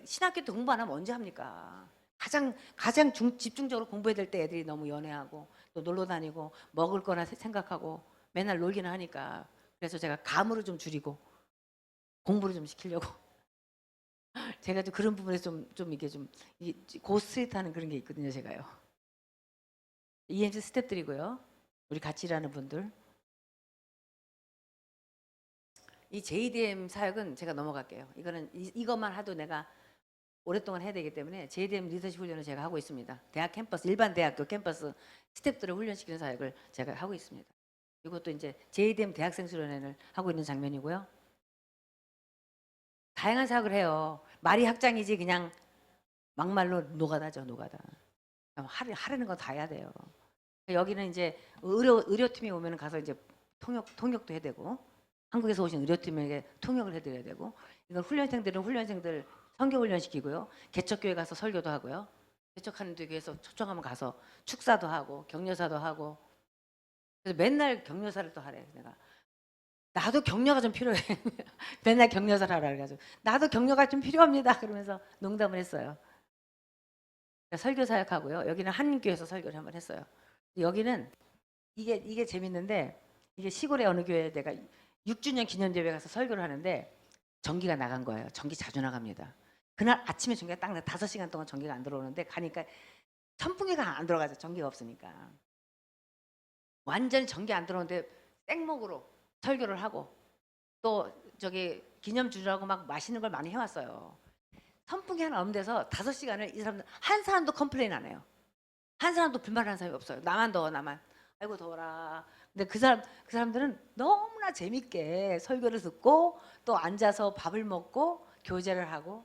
신학교 때 공부 안 하면 언제 합니까? 가장 집중적으로 공부해야 될 때 애들이 너무 연애하고 또 놀러 다니고 먹을 거나 생각하고 맨날 놀기는 하니까 그래서 제가 감으로 좀 줄이고 공부를 좀 시키려고 제가 좀 그런 부분에서 좀 이게 좀 고스트릿하는 그런 게 있거든요. 제가요. ENG 스태프들이고요. 우리 같이 일하는 분들. 이 JDM 사역은 제가 넘어갈게요. 이것만 하도 내가 오랫동안 해야 되기 때문에 JDM 리더십 훈련을 제가 하고 있습니다. 대학 캠퍼스, 일반 대학교 캠퍼스 스태프들을 훈련시키는 사역을 제가 하고 있습니다. 이것도 이제 JDM 대학생 수련회를 하고 있는 장면이고요. 다양한 사역을 해요. 말이 학장이지 그냥 막말로 노가다죠, 노가다. 하려는 건 다 해야 돼요. 여기는 이제 의료팀이 오면 가서 이제 통역도 해야 되고 한국에서 오신 의료팀에게 통역을 해드려야 되고 이건 훈련생들 선교훈련시키고요. 개척교회 가서 설교도 하고요. 개척하는 데 위해서 초청하면 가서 축사도 하고 격려사도 하고 그래서 맨날 격려사를 또 하래. 내가 나도 격려가 좀 필요해. 맨날 격려사를 하라 그래가지고 나도 격려가 좀 필요합니다. 그러면서 농담을 했어요. 설교 사역하고요. 여기는 한교에서 설교를 한번 했어요. 여기는 이게 재밌는데 이게 시골의 어느 교회에 내가 6주년 기념제회 가서 설교를 하는데 전기가 나간 거예요. 전기 자주 나갑니다. 그날 아침에 전기가 딱 5시간 동안 전기가 안 들어오는데 가니까 선풍기가 안 들어가죠. 전기가 없으니까. 완전히 전기 안 들어오는데 생목으로 설교를 하고 또 저기 기념주라고 막 맛있는 걸 많이 해왔어요. 선풍기 하나 없는 데서 5시간을 이 사람들 한 사람도 컴플레인 안 해요. 한 사람도 불만하는 사람이 없어요. 나만 더워 나만. 아이고 더워라. 근데 그 사람들은 너무나 재밌게 설교를 듣고 또 앉아서 밥을 먹고 교제를 하고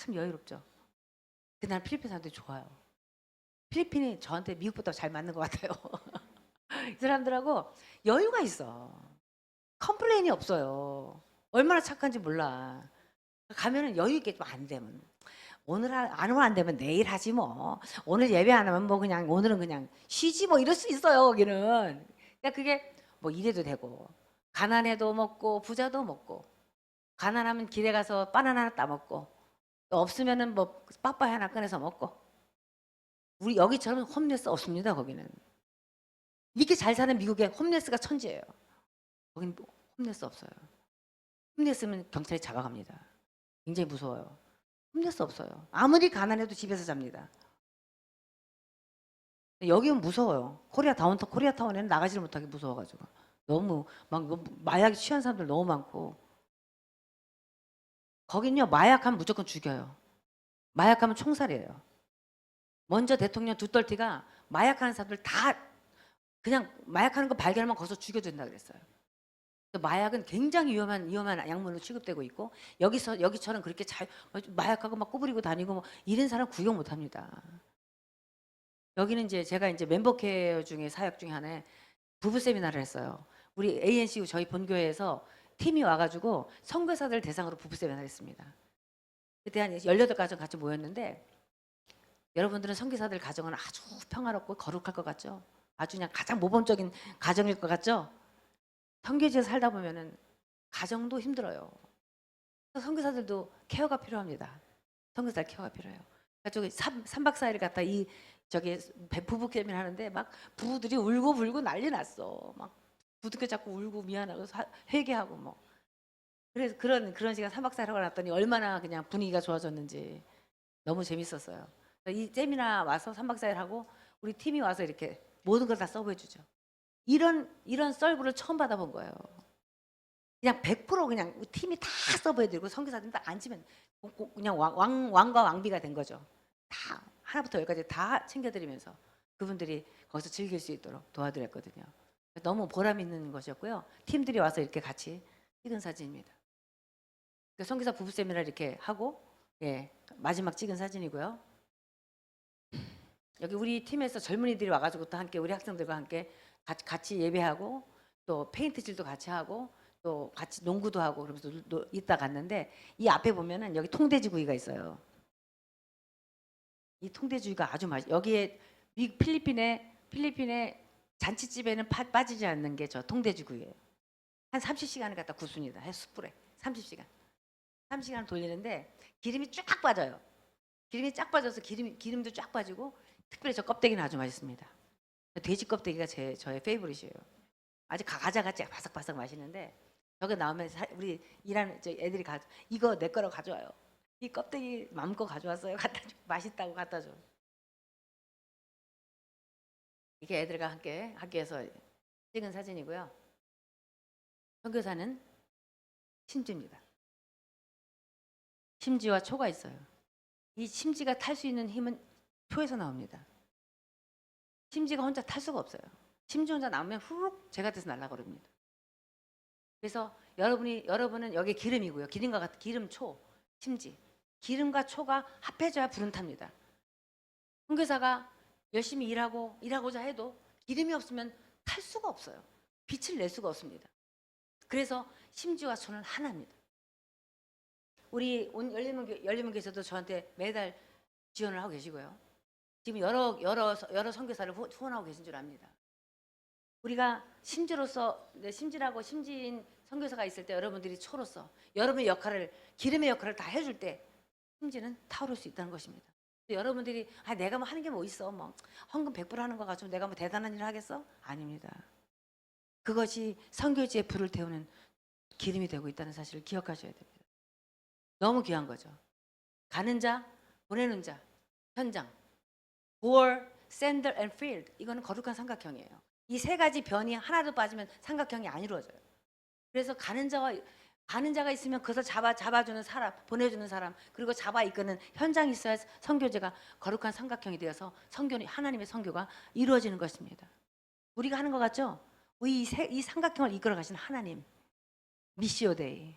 참 여유롭죠. 그날 필리핀 사람들이 좋아요. 필리핀이 저한테 미국보다 잘 맞는 것 같아요. 이 사람들하고 여유가 있어. 컴플레인이 없어요. 얼마나 착한지 몰라. 가면은 여유 있게 좀 안 되면 오늘 안 오면 안 되면 내일 하지 뭐. 오늘 예배 안 하면 뭐 그냥 오늘은 그냥 쉬지 뭐 이럴 수 있어요. 거기는. 그러니까 그게 뭐 이래도 되고 가난해도 먹고 부자도 먹고 가난하면 길에 가서 바나나 하나 따먹고 또 없으면은 뭐 빠빠이 하나 꺼내서 먹고 우리 여기처럼 홈레스 없습니다. 거기는. 이렇게 잘 사는 미국에 홈레스가 천지예요. 거기는 홈레스 없어요. 홈레스면 경찰이 잡아갑니다. 굉장히 무서워요. 홈레스 없어요. 아무리 가난해도 집에서 잡니다. 여기는 무서워요. 코리아타운에는 나가지를 못하게 무서워가지고 너무 막 마약에 취한 사람들 너무 많고 거긴요 마약하면 무조건 죽여요. 마약하면 총살이에요. 먼저 대통령 두떨티가 마약하는 사람들 다 그냥 마약하는 거 발견하면 거기서 죽여준다 그랬어요. 마약은 굉장히 위험한 약물로 취급되고 있고 여기처럼 그렇게 마약하고 막 꾸부리고 다니고 뭐 이런 사람 구경 못 합니다. 여기는 이제 제가 이제 멤버 케어 중에 사역 중에 하나에 부부 세미나를 했어요. 우리 ANC 저희 본교회에서 팀이 와가지고 선교사들 대상으로 부부 세미나를 했습니다. 그때 한 18가정 같이 모였는데 여러분들은 선교사들 가정은 아주 평화롭고 거룩할 것 같죠? 아주 그냥 가장 모범적인 가정일 것 같죠? 선교지에 살다 보면은 가정도 힘들어요. 선교사들도 케어가 필요합니다. 선교사 케어가 필요해요. 그러니까 저기 3박 4일 갔다 부부 캠을 하는데 막 부부들이 울고 불고 난리 났어. 막 부득이 자꾸 울고 미안하고 회개하고 뭐. 그래서 그런 시간 3박 4일 하고 났더니 얼마나 그냥 분위기가 좋아졌는지 너무 재밌었어요. 이 세미나 와서 3박 4일 하고 우리 팀이 와서 이렇게 모든 걸 다 서브해 주죠. 이런 썰구를 처음 받아본 거예요. 그냥 100% 그냥 팀이 다 서브해 드리고 선교사들이 딱 앉으면 그냥 왕과 왕비가 된 거죠. 다 하나부터 열까지 다 챙겨드리면서 그분들이 거기서 즐길 수 있도록 도와드렸거든요. 너무 보람 있는 것이었고요. 팀들이 와서 이렇게 같이 찍은 사진입니다. 선교사 부부 세미나 이렇게 하고 마지막 찍은 사진이고요. 여기 우리 팀에서 젊은이들이 와가지고 또 함께 우리 학생들과 함께 같이 예배하고 또 페인트칠도 같이 하고 또 같이 농구도 하고 그러면서 있다 갔는데 이 앞에 보면은 여기 통돼지구이가 있어요. 이 통돼지구이가 아주 여기에 필리핀의 잔치집에는 빠지지 않는 게 저 통돼지구이예요. 한 30시간을 갖다 굽습니다. 숯불에 30시간. 30시간 돌리는데 기름이 쫙 빠져요. 기름이 쫙 빠져서 기름도 쫙 빠지고 특별히 저 껍데기는 아주 맛있습니다. 돼지 껍데기가 저의 페이보릿이에요. 아주 가자같이 바삭바삭 맛있는데 저거 나오면 우리 일하는 애들이 이거 내 거라고 가져와요. 이 껍데기 마음껏 가져왔어요. 갖다 줘. 맛있다고 갖다 줘. 이게 애들과 함께 학교에서 찍은 사진이고요. 선교사는 심지입니다. 심지와 초가 있어요. 이 심지가 탈 수 있는 힘은 초에서 나옵니다. 심지가 혼자 탈 수가 없어요. 심지 혼자 나오면 후룩 제가 돼서 날아버립니다. 그래서 여러분은 여기 기름이고요. 기름과 같은 기름초, 심지. 기름과 초가 합해져야 불은 탑니다. 선교사가 열심히 일하고자 해도 기름이 없으면 탈 수가 없어요. 빛을 낼 수가 없습니다. 그래서 심지와 초는 하나입니다. 우리 열린문교에서도 저한테 매달 지원을 하고 계시고요. 지금 여러 선교사를 후원하고 계신 줄 압니다. 우리가 심지라고 심지인 선교사가 있을 때 여러분들이 초로서 여러분의 기름의 역할을 다 해줄 때 심지는 타오를 수 있다는 것입니다. 여러분들이 내가 뭐 하는 게 뭐 있어, 뭐 헌금 100% 하는 거 가지고 내가 뭐 대단한 일을 하겠어? 아닙니다. 그것이 선교지에 불을 태우는 기름이 되고 있다는 사실을 기억하셔야 됩니다. 너무 귀한 거죠. 가는 자, 보내는 자, 현장. bore, sender and field. 이거는 거룩한 삼각형이에요. 이 세 가지 변이 하나도 빠지면 삼각형이 안 이루어져요. 그래서 가는 자가 있으면 그것을 잡아주는 사람, 보내주는 사람, 그리고 잡아 이끄는 현장이 있어야 선교제가 거룩한 삼각형이 되어서 하나님의 선교가 이루어지는 것입니다. 우리가 하는 것 같죠? 이 삼각형을 이끌어 가신 하나님, 미시오 데이,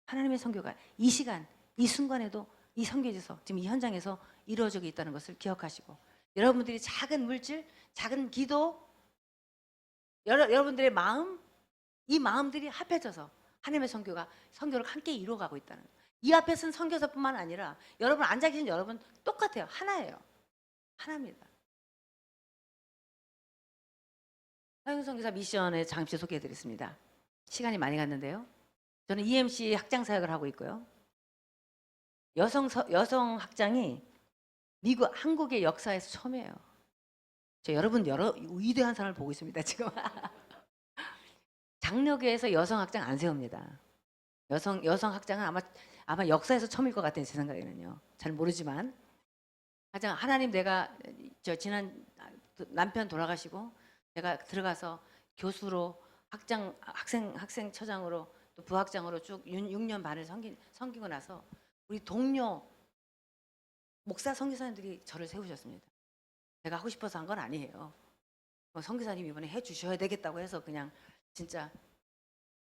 하나님의 선교가 이 시간, 이 순간에도 이 선교지에서 지금 이 현장에서 이루어지고 있다는 것을 기억하시고, 여러분들이 작은 물질, 작은 기도, 여러분들의 마음, 이 마음들이 합해져서 하나님의 선교를 함께 이루어가고 있다는 거예요. 이 앞에 쓴 선교사뿐만 아니라 여러분 앉아 계신 여러분 똑같아요. 하나예요. 하나입니다. 서영 선교사 미션의 잠시 소개해드리겠습니다. 시간이 많이 갔는데요. 저는 EMC 학장 사역을 하고 있고요. 여성 학장이 한국의 역사에서 처음이에요. 여러분 여러 위대한 사람을 보고 있습니다. 지금 장로교에서 여성 학장 안 세웁니다. 여성 학장은 아마 역사에서 처음일 것 같아요. 제 생각에는요. 잘 모르지만 하나님 내가 지난 남편 돌아가시고 내가 들어가서 교수로 학생처장으로 또 부학장으로 쭉 6년 반을 섬기고 나서 우리 동료 목사 선교사님들이 저를 세우셨습니다. 제가 하고 싶어서 한 건 아니에요. 선교사님 이번에 해주셔야 되겠다고 해서 그냥 진짜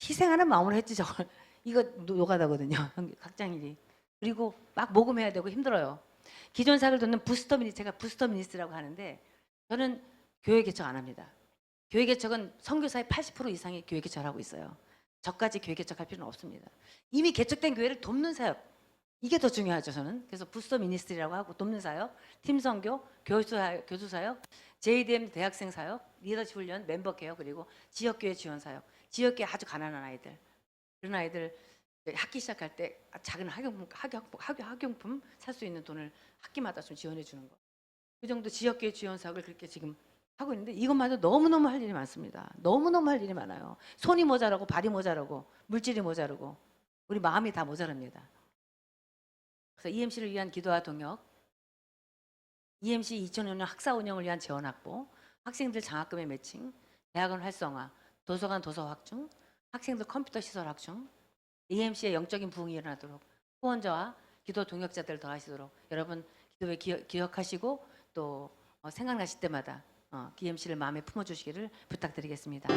희생하는 마음으로 했지 저걸. 이거 노가다거든요. 학장일이. 그리고 막 모금해야 되고 힘들어요. 기존 사를 돕는 부스터 미니스, 제가 부스터 미니스트라고 하는데 저는 교회 개척 안 합니다. 교회 개척은 선교사의 80% 이상이 교회 개척을 하고 있어요. 저까지 교회 개척할 필요는 없습니다. 이미 개척된 교회를 돕는 사역, 이게 더 중요하죠. 저는 그래서 부스터 미니스트리라고 하고 돕는 사역, 팀 선교, 교수 사역, JDM 대학생 사역, 리더십 훈련, 멤버 개혁, 그리고 지역교회 지원 사역. 지역교회 아주 가난한 아이들, 그런 아이들 학기 시작할 때 작은 학용품 살 수 있는 돈을 학기마다 좀 지원해 주는 거. 그 정도 지역교회 지원 사역을 그렇게 지금 하고 있는데 이것마저 너무너무 할 일이 많습니다. 너무너무 할 일이 많아요. 손이 모자라고 발이 모자라고 물질이 모자라고 우리 마음이 다 모자랍니다. 그래서 EMC를 위한 기도와 동역, EMC 2005년 학사 운영을 위한 재원 확보, 학생들 장학금의 매칭, 대학원 활성화, 도서관 도서 확충, 학생들 컴퓨터 시설 확충, EMC의 영적인 부흥이 일어나도록 후원자와 기도 동역자들 더하시도록 여러분 기도에 기억하시고 또 생각나실 때마다 EMC를 마음에 품어주시기를 부탁드리겠습니다.